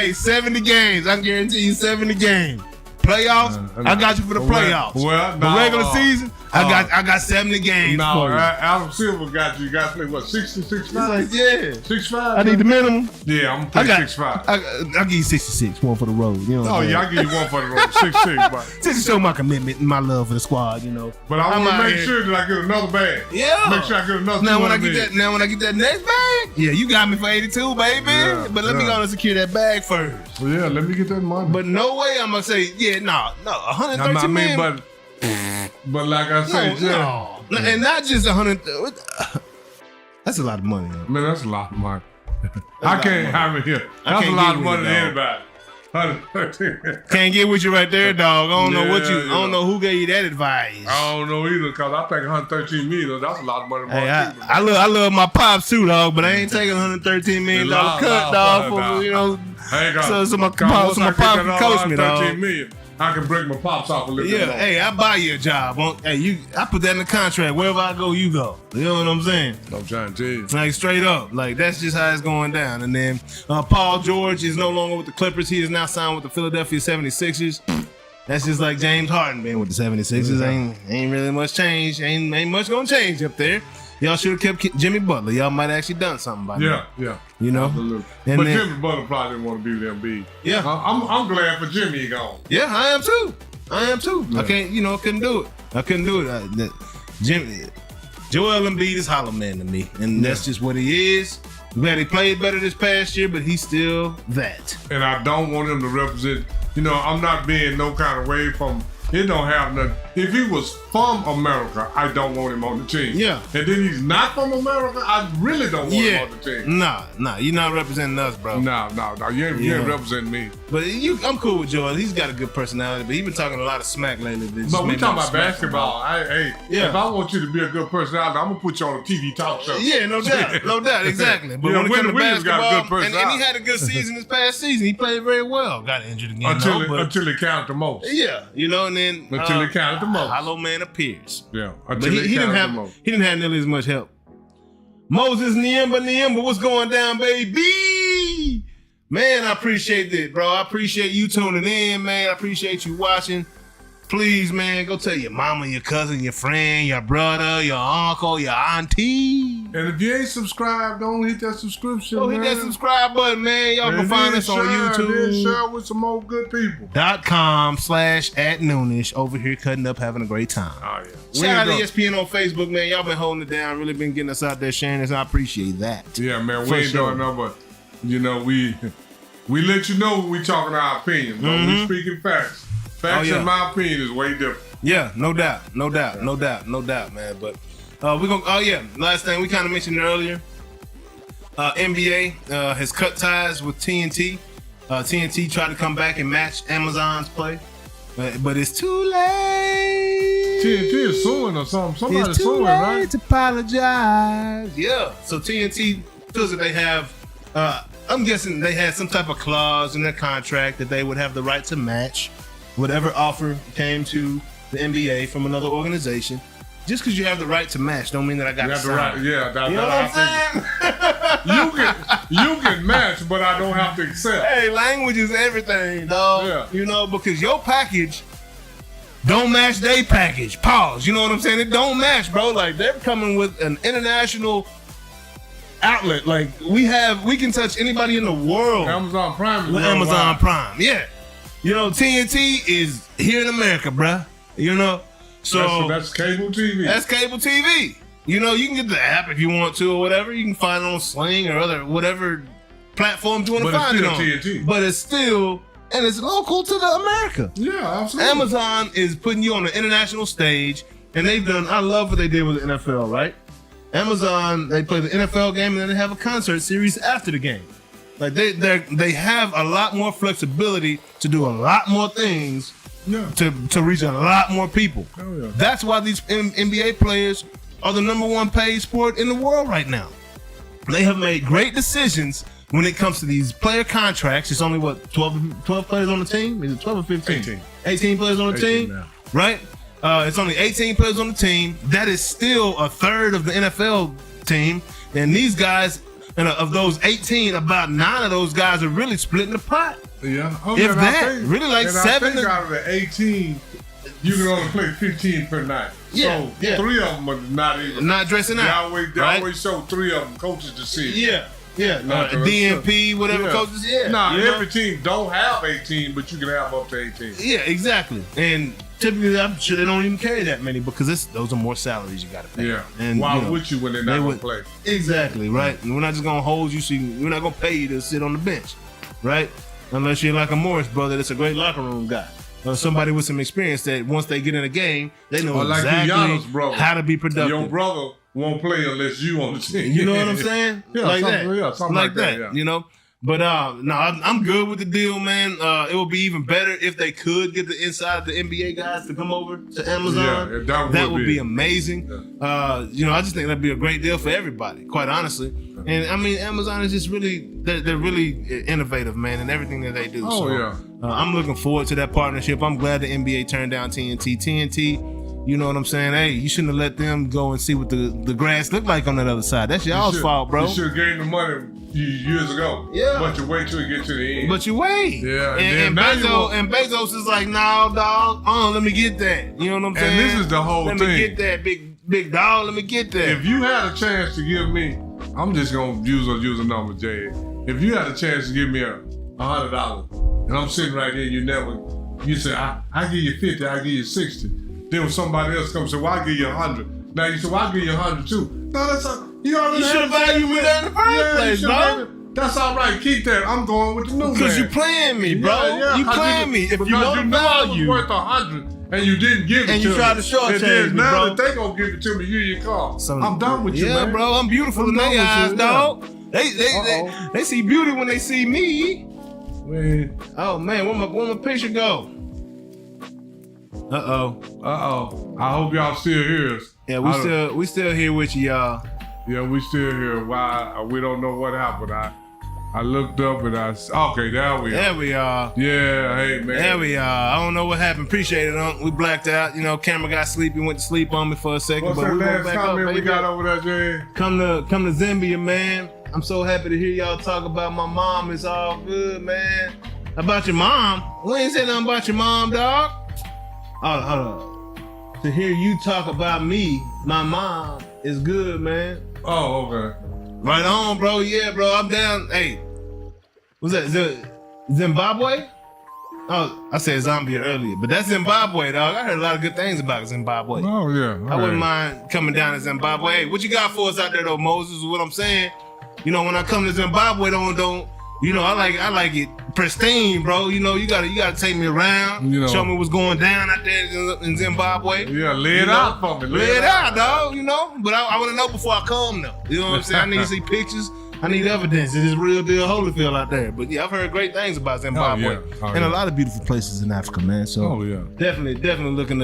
need 70 games. I can guarantee you 70 games. Playoffs, I got you for the playoffs. The regular season, I got 70 games. No, Adam Silver got you. You got to play what, 66? Yeah, 65. I need the minimum. Yeah, I'm gonna play 65. I'll give you 66, one for the road. You know. Yeah, I'll give you one for the road, 66. But just to show my commitment and my love for the squad, you know. But I want to make sure that I get another bag. Yeah. Make sure I get another. Now when I get that next bag, yeah, you got me for 82, baby. Yeah, but let me go and secure that bag first. Well, yeah, let me get that money. But no way I'm gonna say, no, 113 million. But like I said, no. And not just 100. That's a lot of money, though. Man, that's a lot of money. I can't have it here. That's a lot of money to anybody. 113. Can't get with you right there, dog. I don't know who gave you that advice. I don't know either, cause I think 113 million. That's a lot of money. Hey, I love my pops too, dog. But I ain't taking $113 million cut, dog. For, you know, so my pops can coach me, dog. I can break my pops off a little bit more. Hey, I buy you a job. I put that in the contract. Wherever I go, you go. You know what I'm saying? I'm trying to tell you. Like, straight up. Like, that's just how it's going down. And then Paul George is no longer with the Clippers. He is now signed with the Philadelphia 76ers. That's just like James Harden being with the 76ers. Ain't really much change. Ain't much gonna change up there. Y'all should have kept Jimmy Butler. Y'all might have actually done something by now. Yeah. You know? Absolutely. And but then, Jimmy Butler probably didn't want to be with Embiid. Yeah. I'm glad for Jimmy gone. Yeah, I am too. Yeah. I couldn't do it. Joel Embiid is hollow man to me. And that's just what he is. I'm glad he played better this past year, but he's still that. And I don't want him to represent, I'm not being no kind of way from, it don't have nothing. If he was from America, I don't want him on the team. Yeah. And then he's not from America, I really don't want him on the team. Nah, you're not representing us, bro. No, you ain't representing me. But I'm cool with Joel. He's got a good personality, but he's been talking a lot of smack lately. But we talking about basketball. If I want you to be a good personality, I'm gonna put you on a TV talk show. Yeah, no doubt, exactly. But when it comes to basketball, and he had a good season this past season. He played very well. Got injured again until it counted the most. Yeah, and then until it counted the most. Hollow man appears. Yeah, but he didn't have nearly as much help. Moses Niemba, what's going down, baby? Man, I appreciate that, bro. I appreciate you tuning in, man. I appreciate you watching. Please, man, go tell your mama, your cousin, your friend, your brother, your uncle, your auntie. And if you ain't subscribed, don't hit that subscription. Hit that subscribe button, man. Y'all can find us on YouTube. Share with some more good people. .com/@Noonish. Over here cutting up, having a great time. Oh, yeah. Shout out to ESPN on Facebook, man. Y'all been holding it down. Really been getting us out there, sharing us. I appreciate that. Yeah, man. We ain't doing nothing but, we let you know when we talking our opinions. Mm-hmm. We speaking facts. Facts, in my opinion, is way different. Yeah, no doubt, man. But we're gonna. Last thing we kind of mentioned earlier. NBA has cut ties with TNT. TNT tried to come back and match Amazon's play, but it's too late. TNT is suing or something. Somebody's it's too suing, late right? to apologize. Yeah. So TNT feels that they have. I'm guessing they had some type of clause in their contract that they would have the right to match whatever offer came to the NBA from another organization. Just because you have the right to match don't mean that I got to sign. Right, yeah, you know what I'm saying? you can match, but I don't have to accept. Hey, language is everything, dog. Yeah. Because your package don't match their package. Pause. You know what I'm saying? It don't match, bro. Like, they're coming with an international outlet. Like, we can touch anybody in the world. Amazon Prime is with Amazon Prime. Yeah. TNT is here in America, bruh. So that's cable TV. That's cable TV. You can get the app if you want to or whatever. You can find it on Sling or other whatever platforms you want to find it on. TNT. But it's still, and it's local to the America. Yeah, absolutely. Amazon is putting you on the international stage, and I love what they did with the NFL, right? Amazon, they play the NFL game and then they have a concert series after the game. Like they have a lot more flexibility to do a lot more things to reach a lot more people. Oh, yeah. That's why these NBA players are the number one paid sport in the world right now. They have made great decisions when it comes to these player contracts. It's only 12 players on the team? Is it 12 or 15? 18 players on the team, now. right? It's only 18 players on the team. That is still a third of the NFL team. And these guys, and of those 18, about 9 of those guys are really splitting the pot. Yeah. If that, really like 7. I think out of the 18, you can only play 15 per night. Yeah, so 3 of them are not dressing out. They always show 3 of them coaches to see. Yeah. DNP, whatever coaches. Every team don't have 18, but you can have up to 18. Yeah, exactly. And typically, I'm sure they don't even carry that many because those are more salaries you got to pay. Yeah. And why would you when they're not going to play? Exactly, right? And we're not just going to hold you, so we're not going to pay you to sit on the bench, right? Unless you're like a Morris brother that's a great locker room guy. Or somebody with some experience that once they get in a game, they know exactly how to be productive. Your brother won't play unless you on the team. You know what I'm saying? Yeah, like something like that. Yeah. But no, I'm good with the deal, man. It would be even better if they could get the inside of the NBA guys to come over to Amazon. Yeah, that would be amazing. Yeah. I just think that'd be a great deal for everybody, quite honestly. And I mean, Amazon is just they're really innovative, man, in everything that they do. I'm looking forward to that partnership. I'm glad the NBA turned down TNT. You know what I'm saying? Hey, you shouldn't have let them go and see what the grass looked like on that other side. That's y'all's fault, bro. You should have gave them money years ago. Yeah. But you wait till you get to the end. But you wait. Yeah. And Bezos is like, nah, dog. Let me get that. You know what I'm saying? And this is the whole thing. Let me get that big dog. Let me get there. If you had a chance to give me, I'm just gonna use a number, Jay. If you had a chance to give me $100, and I'm sitting right here, you say, I give you 50, I give you 60. Then when somebody else comes and say, well, I give you 100. Now you say, well, I give you 100 too. No, that's you already should have valued me that in the first place, bro. That's all right. Keep that. I'm going with the new man. Because you playing me, bro. You playing me. If you know the value, I was worth 100 and you didn't give it to me. And you tried to shortchange me, now bro. that they gonna give it to me, you your car. So, I'm done with you, man. Yeah, bro. I'm beautiful in their eyes, dog. They see beauty when they see me. Man. Oh man, where my picture go? Uh-oh. I hope y'all still hear us. Yeah, we still here with you, y'all. Yeah, we still here. Why? We don't know what happened. I looked up and okay, there we are. There we are. Yeah, hey, man. There we are. I don't know what happened. Appreciate it, We blacked out. Camera got sleepy, went to sleep on me for a second. What's but that we last back comment up, we got over there, Jay? Come to Zambia, man. I'm so happy to hear y'all talk about my mom. It's all good, man. About your mom? We ain't said nothing about your mom, dog. Hold on. To hear you talk about me, my mom, is good, man. Oh, okay. Right on, bro. Yeah, bro. I'm down. Hey, what's that? Zimbabwe? Oh, I said Zambia earlier, but that's Zimbabwe, dog. I heard a lot of good things about Zimbabwe. Oh, yeah. I wouldn't mind coming down to Zimbabwe. Hey, what you got for us out there, though, Moses? Is what I'm saying. When I come to Zimbabwe, don't. I like it pristine, bro. You gotta take me around, show me what's going down out there in Zimbabwe. Yeah, lay it out for me. Lay it out, dog. But I want to know before I come, though. You know what I'm saying? I need to see pictures. I need evidence. It's real deal Holyfield out there. But yeah, I've heard great things about Zimbabwe and a lot of beautiful places in Africa, man. So definitely looking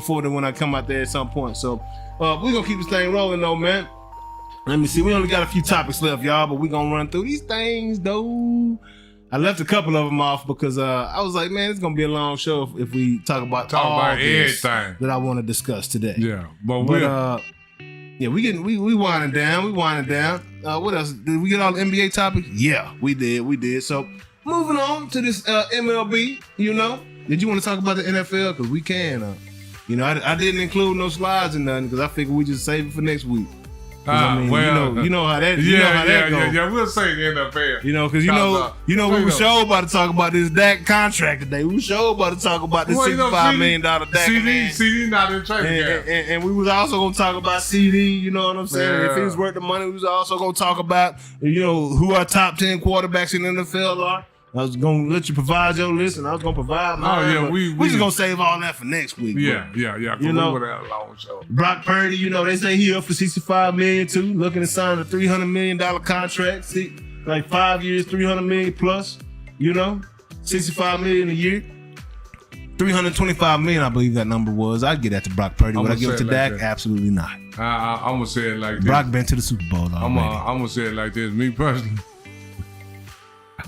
forward to when I come out there at some point. So we're gonna keep this thing rolling, though, man. Let me see. We only got a few topics left, y'all, but we're going to run through these things, though. I left a couple of them off because I was like, man, it's going to be a long show if we talk about everything that I want to discuss today. Yeah. we winding down. What else? Did we get all the NBA topics? Yeah, we did. So moving on to this MLB, Did you want to talk about the NFL? Because we can. I didn't include no slides or nothing because I figured we just save it for next week. You know how that goes. Yeah, we'll say the NFL. Because we were sure about to talk about this Dak contract today. We were sure about to talk about this $65 million Dak. CD not in training camp. And we was also going to talk about CD, you know what I'm saying? Yeah. If he was worth the money, we was also going to talk about, who our top 10 quarterbacks in the NFL are. I was going to let you provide your list, and I was going to provide mine. Oh, yeah, we just going to save all that for next week. Yeah. We would have a long show. Brock Purdy, they say he up for $65 million, too. Looking to sign a $300 million contract. Like 5 years, $300 million plus, $65 million a year. $325 million, I believe that number was. I'd get that to Brock Purdy. Would I give it to Dak? Absolutely not. I'm going to say it like this. Brock been to the Super Bowl already. I'm going to say it like this. Me personally,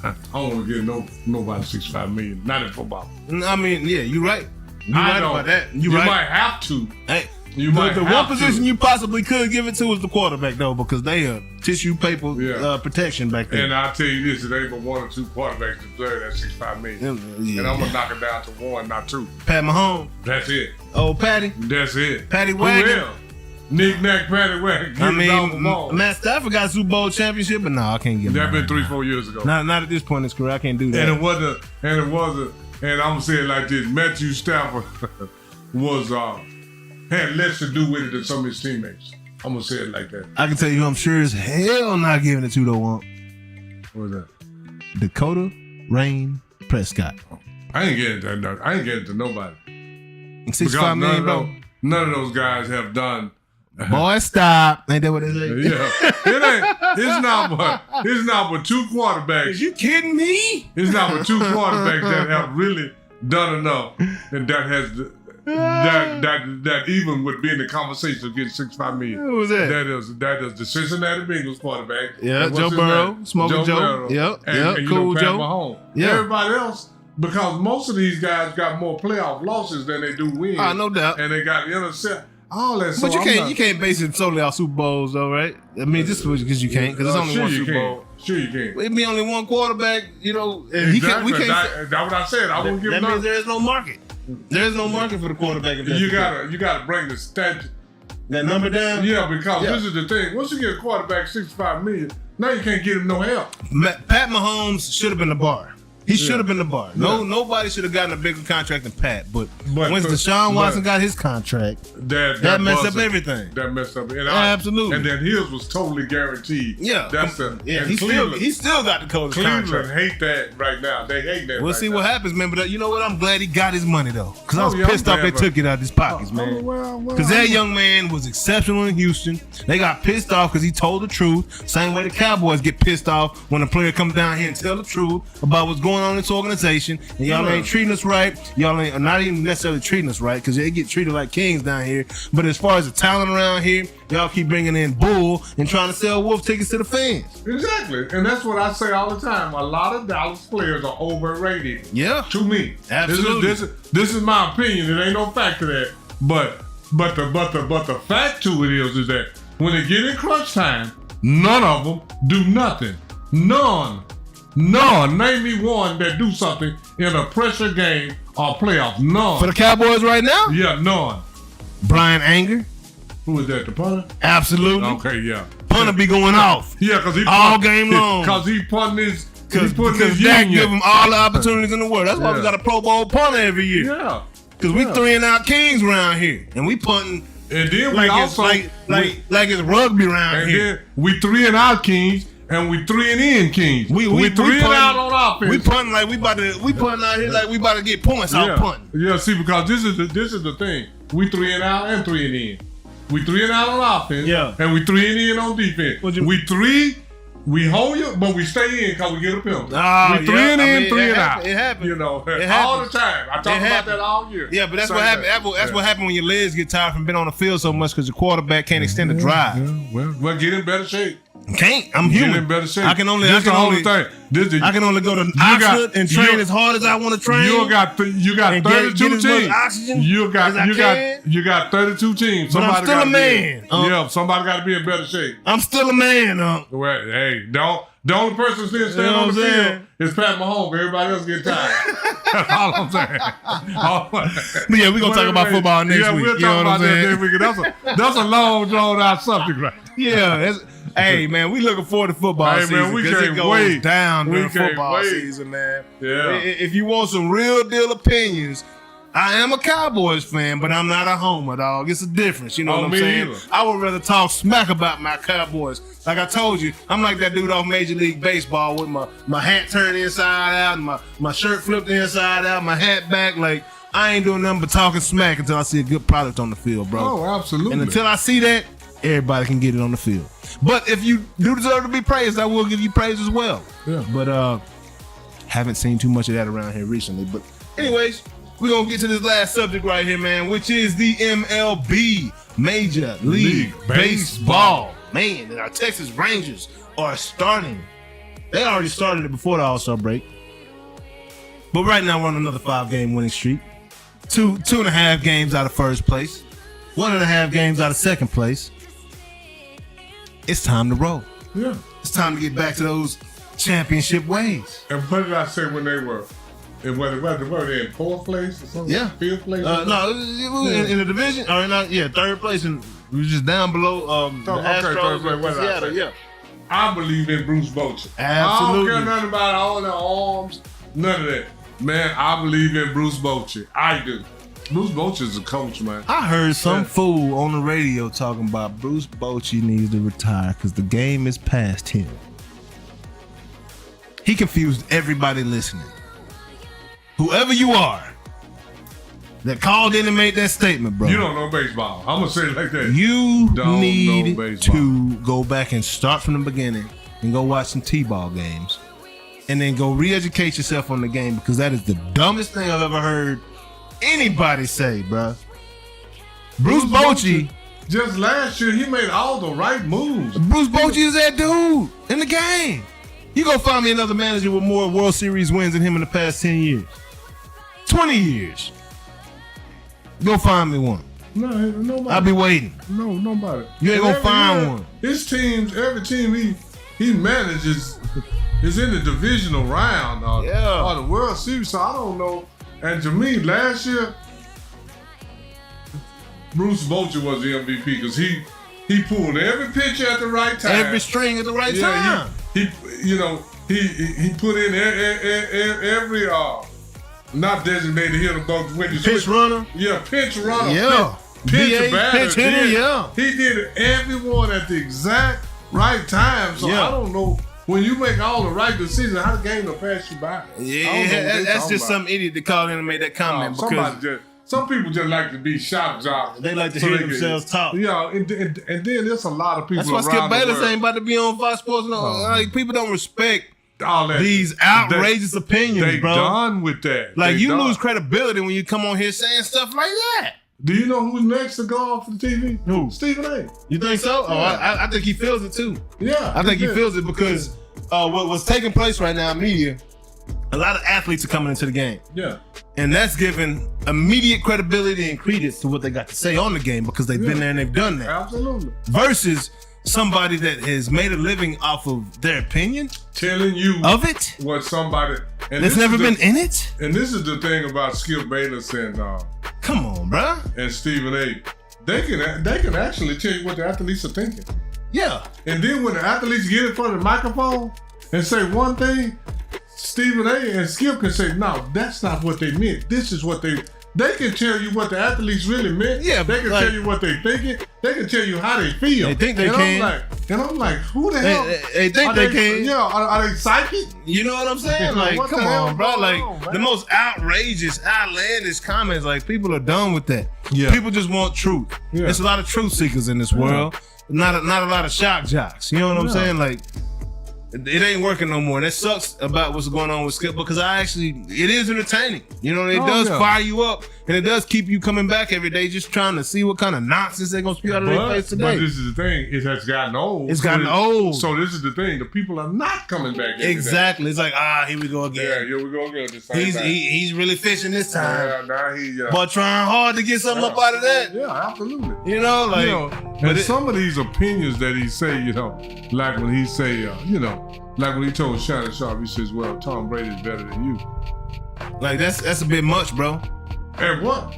I don't want to give nobody $65 million. Not in football. I mean, yeah, you're right. You're right about that. You might have to. Hey, the one position you possibly could give it to is the quarterback, though, because they are tissue paper protection back there. And I'll tell you this, it ain't but one or two quarterbacks deserve that $65 million. Yeah. And I'm going to knock it down to one, not two. Pat Mahomes. That's it. Oh, Patty. That's it. Patty Wagon. Who else? Knick-knack, Patty Wagon. Matt Stafford got a Super Bowl championship, but no, I can't give him that. That been 3-4 years ago. Not at this point in his career. I can't do that. And it wasn't, and I'm going to say it like this, Matthew Stafford had less to do with it than some of his teammates. I'm going to say it like that. I can tell you I'm sure as hell not giving it to the one. What was that? Dakota Rain Prescott. I ain't getting to that. I ain't getting to nobody. $65 million, bro. None of those guys have done. Boy, stop. Ain't that what it is? Yeah. It's not but two quarterbacks. Is you kidding me? It's not but two quarterbacks that have really done enough and that has that even would be in the conversation of getting $65 million. Who was that? That is the Cincinnati Bengals quarterback. Yeah, Joe Burrow, Smoking Joe. Yep, and Cool Pat Joe. Mahomes. Yeah. Everybody else, because most of these guys got more playoff losses than they do wins. No doubt. And they got intercept. All that. But you can't base it solely off Super Bowls, though, right? I mean, just because you can't, because it's only one Super Bowl. Sure you can. It'd be only one quarterback, And exactly. That's what I said. I won't give. That means there is no market. There is no market for the quarterback. You gotta bring the statue. That number down? Yeah, because this is the thing. Once you get a quarterback $65 million, now you can't get him no help. Pat Mahomes should have been the bar. He should have been the bar. Nobody should have gotten a bigger contract than Pat. But once Deshaun Watson got his contract, that messed up everything. That messed up. Absolutely. And then his was totally guaranteed. Yeah. He still got the coach Cleveland contract. hate that right now. They hate that. We'll see what happens, man. But you know what? I'm glad he got his money though, because I was pissed off they took it out of his pockets, man. Because that young man was exceptional in Houston. They got pissed off because he told the truth. Same way the Cowboys get pissed off when a player comes down here and tell the truth about what's going on in this organization, and y'all ain't treating us right. Y'all ain't not even necessarily treating us right, because they get treated like kings down here. But as far as the talent around here, y'all keep bringing in bull and trying to sell wolf tickets to the fans. Exactly, and that's what I say all the time. A lot of Dallas players are overrated. Yeah, to me, absolutely. This is my opinion. It ain't no fact to that. But the fact to it is that when they get in crunch time, none of them do nothing. None. Name me one that do something in a pressure game or playoff. None. For the Cowboys right now? Yeah, none. Brian Anger. Who is that, the punter? Absolutely. Okay, yeah. Punter be going off. Yeah, because he all game long. Because he punting his. Because Dak give him all the opportunities in the world. That's why we got a Pro Bowl punter every year. Yeah. Because we 3-and-out kings around here, and we punting. And then like we also like it's rugby around here. Then we 3-and-out kings. And we 3-and-in kings. We 3-and-out on offense. We punting like we punting out here like we about to get points out punting. Yeah, see, because this is the thing. We 3-and-out and 3-and-in. We 3-and-out on offense. Yeah. And we 3-and-in on defense. We hold you, but we stay in because we get a penalty. We 3-and-in, 3-and-out. It happens. You know, all the time. I talk about that all year. Yeah, but that's what happened. That's what happened when your legs get tired from being on the field so much because the quarterback can't extend the drive. Yeah, well, get in better shape. Can't. I'm human. Get in better shape. I can only thing. I can only go to Oxford and train as hard as I want to train. You got 32 teams. You got 32 teams. But I'm still a man. Yeah, somebody got to be in better shape. I'm still a man. Well, hey, the only person still standing on the field is Pat Mahomes. Everybody else get tired. That's all I'm saying. But yeah, we're gonna talk about football next week. Yeah, we'll talk about that next week. That's a long drawn out subject, right? Yeah. Hey man, we looking forward to football season. Man, we can't it goes wait. down during football season, man. Yeah. If you want some real deal opinions, I am a Cowboys fan, but I'm not a homer, dog. It's a difference. You know what I'm saying? Either. I would rather talk smack about my Cowboys. Like I told you, I'm like that dude off Major League Baseball with my hat turned inside out and my shirt flipped inside out, my hat back. Like, I ain't doing nothing but talking smack until I see a good product on the field, bro. Oh, absolutely. And until I see that, everybody can get it on the field. But if you do deserve to be praised, I will give you praise as well. Yeah. But haven't seen too much of that around here recently. But anyways, we're going to get to this last subject right here, man, which is the MLB, Major League Baseball. Man, our Texas Rangers are starting. They already started it before the Allstar break. But right now we're on another 5-game winning streak. 2.5 games out of first place. 1.5 games out of second place. It's time to roll. Yeah. It's time to get back to those championship ways. And what did I say when they were? And were they in fourth place or something? Yeah. Fifth place? No, in the division. Or third place. And we were just down below the Astros and Seattle. Yeah. I believe in Bruce Bochy. Absolutely. I don't care nothing about all the arms. None of that. Man, I believe in Bruce Bochy. I do. Bruce Bochy is a coach, man. I heard some fool on the radio talking about Bruce Bochy needs to retire because the game is past him. He confused everybody listening. Whoever you are that called in and made that statement, bro. You don't know baseball. I'm going to say it like that. You need to go back and start from the beginning and go watch some T-ball games and then go re-educate yourself on the game because that is the dumbest thing I've ever heard anybody say, bro. Bruce Bochy. Just last year, he made all the right moves. Bruce Bochy is that dude in the game. You go find me another manager with more World Series wins than him in the past 10 years. 20 years. Go find me one. No, nobody. I'll be waiting. No, nobody. You ain't gonna find one. His teams, every team he manages is in the divisional round or the World Series, so I don't know. And to me, last year, Bruce Bochy was the MVP because he pulled every pitch at the right time. Every string at the right time. He put in every not designated hitter, but when you pitch runner. Yeah, pitch runner. Yeah. Pitch batter. Pitch hitter, yeah. He did everyone at the exact right time. So I don't know. When you make all the right decisions, how the game will pass you by? Yeah, that's just some idiot that called in and made that comment. Some people just like to be shock jocks. They like to hear themselves talk. Yeah, and then there's a lot of people. That's why Skip Bayless ain't about to be on Fox Sports. No, like people don't respect all that. These outrageous opinions, bro. They done with that. Like you lose credibility when you come on here saying stuff like that. Do you know who's next to go off the TV? Who? Stephen A. You think so? Yeah. Oh, I think he feels it too. Yeah, I think he feels it because what's taking place right now in media, a lot of athletes are coming into the game. Yeah. And that's giving immediate credibility and credence to what they got to say on the game because they've been there and they've done that. Absolutely. Versus somebody that has made a living off of their opinion. Telling you of it. What somebody that's never been in it. And this is the thing about Skip Bayless and come on, bro. And Stephen A. They can actually tell you what the athletes are thinking. Yeah. And then when the athletes get in front of the microphone and say one thing, Stephen A. and Skip can say, no, that's not what they meant. This is what they can tell you what the athletes really meant. Yeah, they can tell you what they're thinking. They can tell you how they feel. They think they can. I'm like, who the hell? They think they can. Yeah, are they psychic? You know what I'm saying? Like, come on, bro. Like, the most outrageous, outlandish comments, like, people are done with that. Yeah. People just want truth. Yeah. There's a lot of truth seekers in this world. Not a lot of shock jocks. You know what I'm saying? Like, it ain't working no more. That sucks about what's going on with Skip because it is entertaining. You know, it does fire you up and it does keep you coming back every day just trying to see what kind of nonsense they're going to spew out of their face today. But this is the thing. It has gotten old. It's gotten old. So this is the thing. The people are not coming back exactly. It's like, here we go again. Yeah, here we go again. He's really fishing this time. Yeah, but trying hard to get something up out of that. Yeah, absolutely. You know, like. And some of these opinions that he say, like when he say, like when he told Shannon Sharp, he says, well, Tom Brady's better than you. Like, that's a bit much, bro. And what?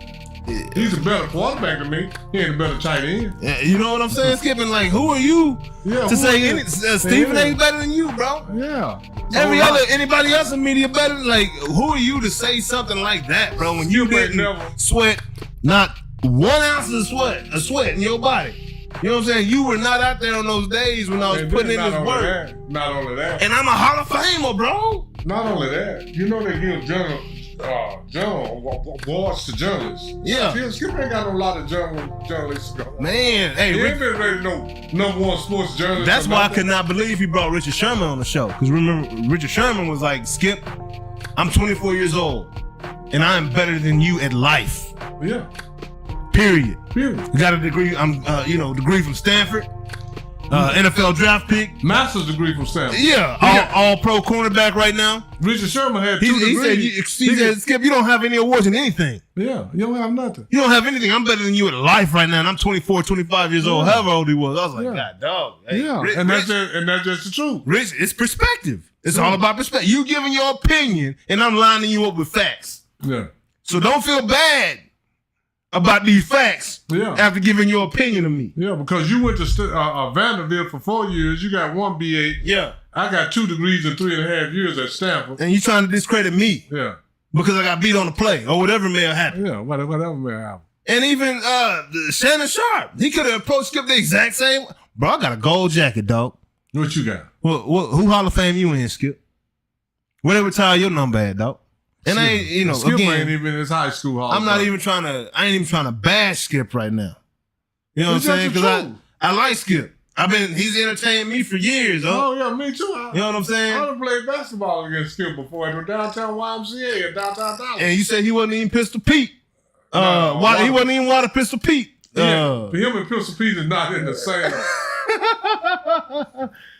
He's a better quarterback than me. He ain't a better tight end. Yeah, you know what I'm saying, Skipping? Like, who are you to say Stephen A. better than you, bro? Yeah. Anybody else in media better? Like, who are you to say something like that, bro? When you didn't sweat not 1 ounce of sweat in your body. You know what I'm saying? You were not out there on those days when I was putting in this work. Not only that. And I'm a Hall of Famer, bro. Not only that. You know they give awards to journalists. Yeah. Skip ain't got a lot of journalists. Man, hey, he ain't been ready no number one sports journalist. That's why I could not believe he brought Richard Sherman on the show. Because remember, Richard Sherman was like, Skip, I'm 24 years old, and I am better than you at life. Yeah. Period. Got a degree. Degree from Stanford. NFL draft pick. Master's degree from Stanford. Yeah. All pro cornerback right now. Richard Sherman had 2 degrees. He said, Skip, you don't have any awards in anything. Yeah, you don't have nothing. You don't have anything. I'm better than you at life right now. And I'm 24, 25 years old, however old he was. I was like, God, dog. Hey, Rich, that's just the truth. Rich, it's perspective. It's all about perspective. You giving your opinion, and I'm lining you up with facts. Yeah. So don't feel bad about these facts after giving your opinion of me. Yeah, because you went to Vanderbilt for 4 years. You got 1 BA. Yeah. I got 2 degrees in 3.5 years at Stanford. And you trying to discredit me. Yeah. Because I got beat on the play or whatever may have happened. Yeah, whatever may have happened. And even Shannon Sharp, he could have approached Skip the exact same. Bro, I got a gold jacket, dog. What you got? Who Hall of Fame you in, Skip? Where they retire your number at, dog? And I ain't, Skip again, ain't even in his high school hall. I ain't even trying to bash Skip right now. You know what I'm saying? Because I like Skip. He's entertained me for years, though. Oh, yeah, me too. You know what I'm saying? I done played basketball against Skip before at the downtown YMCA and downtown Dallas. And you said he wasn't even Pistol Pete. He wasn't even Water Pistol Pete. Yeah, him and Pistol Pete is not in the same.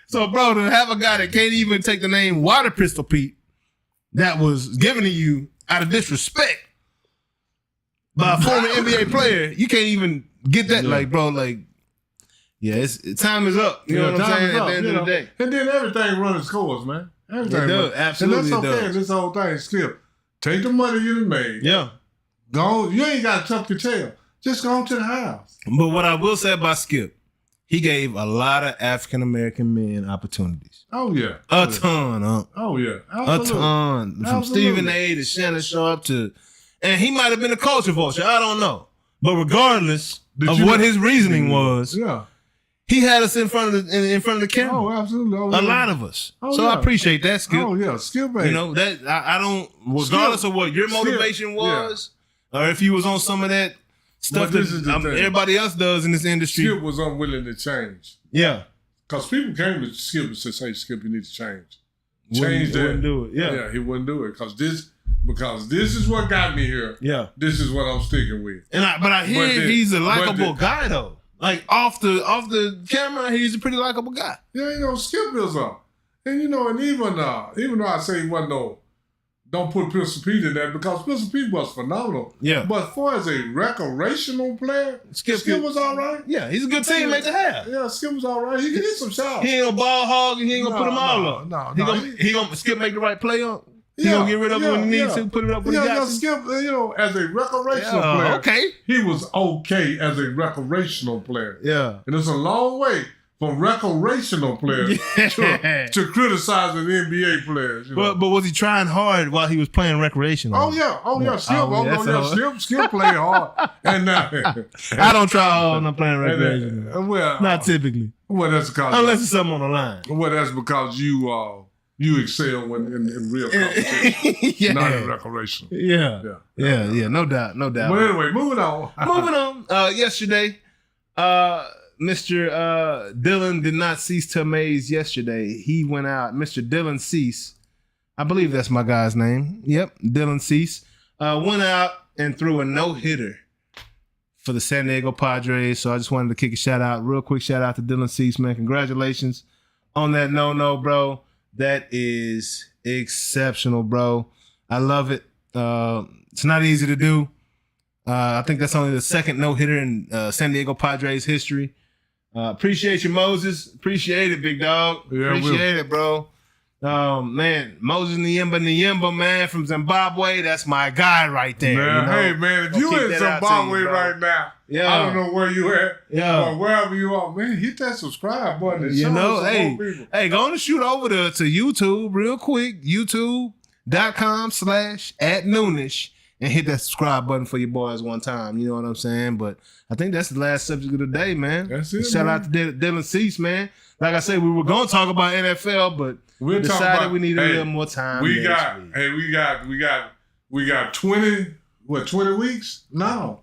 So, bro, to have a guy that can't even take the name Water Pistol Pete that was given to you out of disrespect by a former NBA player, you can't even get that. Like, bro, time is up. You know what I'm saying? At the end of the day. And then everything running its course, man. Everything does. Absolutely. And that's okay. This whole thing, Skip. Take the money you done made. Yeah. Go. You ain't got to tuck your tail. Just go to the house. But what I will say about Skip, he gave a lot of African American men opportunities. Oh yeah, a ton. Oh yeah, absolutely. A ton. From Absolutely. Stephen A. to Shannon Sharp and he might have been a culture vulture. I don't know. But regardless of what his reasoning was, he had us in front of the camera. Oh, absolutely. A lot of us. So I appreciate that, Skip. Oh yeah, Skip. Baby. You know that I don't. Regardless of what your motivation was, or if you was on some of that stuff that everybody else does in this industry. Skip was unwilling to change. Yeah. Because people came to Skip and said, "Hey, Skip, you need to change. Change that." Wouldn't do it. Yeah, he wouldn't do it because this is what got me here. Yeah. This is what I'm sticking with. But I hear he's a likable guy though. Like off the camera, he's a pretty likable guy. Yeah, you know, Skip is and you know, and even though I say he wasn't don't put Pistol Pete in there because Pistol Pete was phenomenal. Yeah. But as far as a recreational player, Skip was all right. Yeah, he's a good teammate to have. Yeah, Skip was all right. He can hit some shots. He ain't gonna ball hog and he ain't gonna put them all up. He gonna Skip make the right play up. He gonna get rid of it when he needs to, put it up when he got to. Skip, you know, as a recreational player, he was okay as a recreational player. Yeah. And it's a long way from recreational players to criticizing NBA players. You know? But was he trying hard while he was playing recreational? Oh yeah, Skip played hard. And I don't try hard when I'm playing recreational. Not typically. Well, that's because unless it's something on the line. Well, that's because you excel when in real competition, not in recreational. Yeah. No doubt. But anyway, moving on. Yesterday, Mr. Dylan did not cease to amaze yesterday. He went out. Mr. Dylan Cease, I believe that's my guy's name. Yep, Dylan Cease, went out and threw a no-hitter for the San Diego Padres. So I just wanted to kick a real quick shout out to Dylan Cease, man. Congratulations on that no-no, bro. That is exceptional, bro. I love it. It's not easy to do. I think that's only the second no-hitter in San Diego Padres history. Appreciate you, Moses. Appreciate it, big dog. Yeah, appreciate it, bro. Man, Moses Nyemba, man, from Zimbabwe. That's my guy right there. Man, you know? Hey, man, if you in Zimbabwe right now, I don't know where you at, but wherever you are, man, hit that subscribe button. And hey, go on and shoot over to YouTube real quick, youtube.com/@Noonish. And hit that subscribe button for your boys one time. You know what I'm saying? But I think that's the last subject of the day, man. That's it. Shout out to Dylan Cease, man. Like I said, we were going to talk about NFL, but we decided we needed a little more time. We got 20 weeks? No.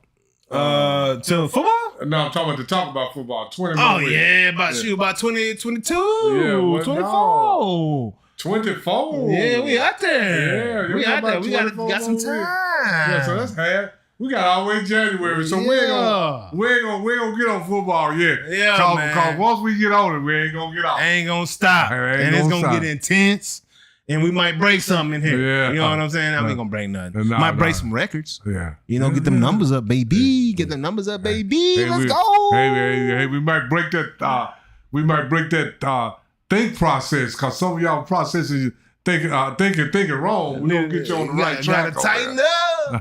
To football? No, I'm talking to talk about football. 20 more weeks. About 2022. Yeah, 24. No. 24. Yeah, we out there. Yeah, we out there. We got some time. Yeah, so that's half. We got all the way in January, so we ain't gonna get on football yet. Yeah, because once we get on it, we ain't gonna get off. Ain't gonna stop, and it's gonna get intense. And we might break something in here. Yeah. You know what I'm saying? I ain't gonna break nothing. Might break some records. Yeah. You know, get them numbers up, baby. Get the numbers up, baby. Let's go. Hey, we might break that. Think process, because some of y'all processes thinking wrong. We're gonna get you on the right track.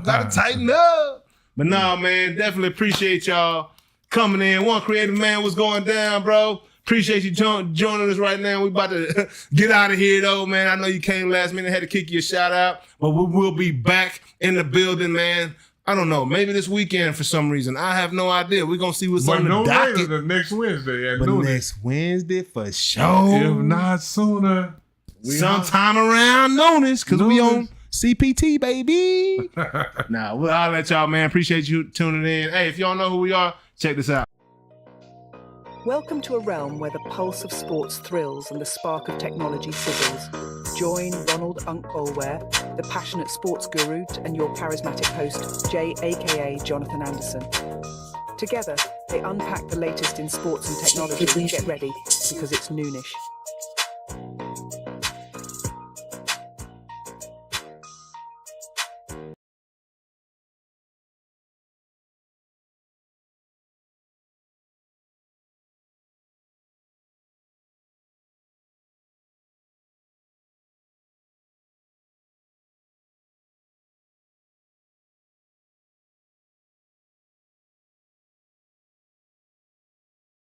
Gotta tighten up. But no, man, definitely appreciate y'all coming in. One Creative Man, what's going down, bro? Appreciate you joining us right now. We about to get out of here though, man. I know you came last minute, had to kick you a shout out, but we will be back in the building, man. I don't know, maybe this weekend for some reason. I have no idea. We're going to see what's on the docket. Later than next Wednesday. Next Wednesday for sure. If not sooner. Sometime around Noonish, because we on CPT, baby. I'll let y'all, man. Appreciate you tuning in. Hey, if y'all know who we are, check this out. Welcome to a realm where the pulse of sports thrills and the spark of technology sizzles. Join Ronald Boleware, the passionate sports guru, and your charismatic host, Jay, aka Jonathan Anderson. Together, they unpack the latest in sports and technology. Get ready, because it's Noonish.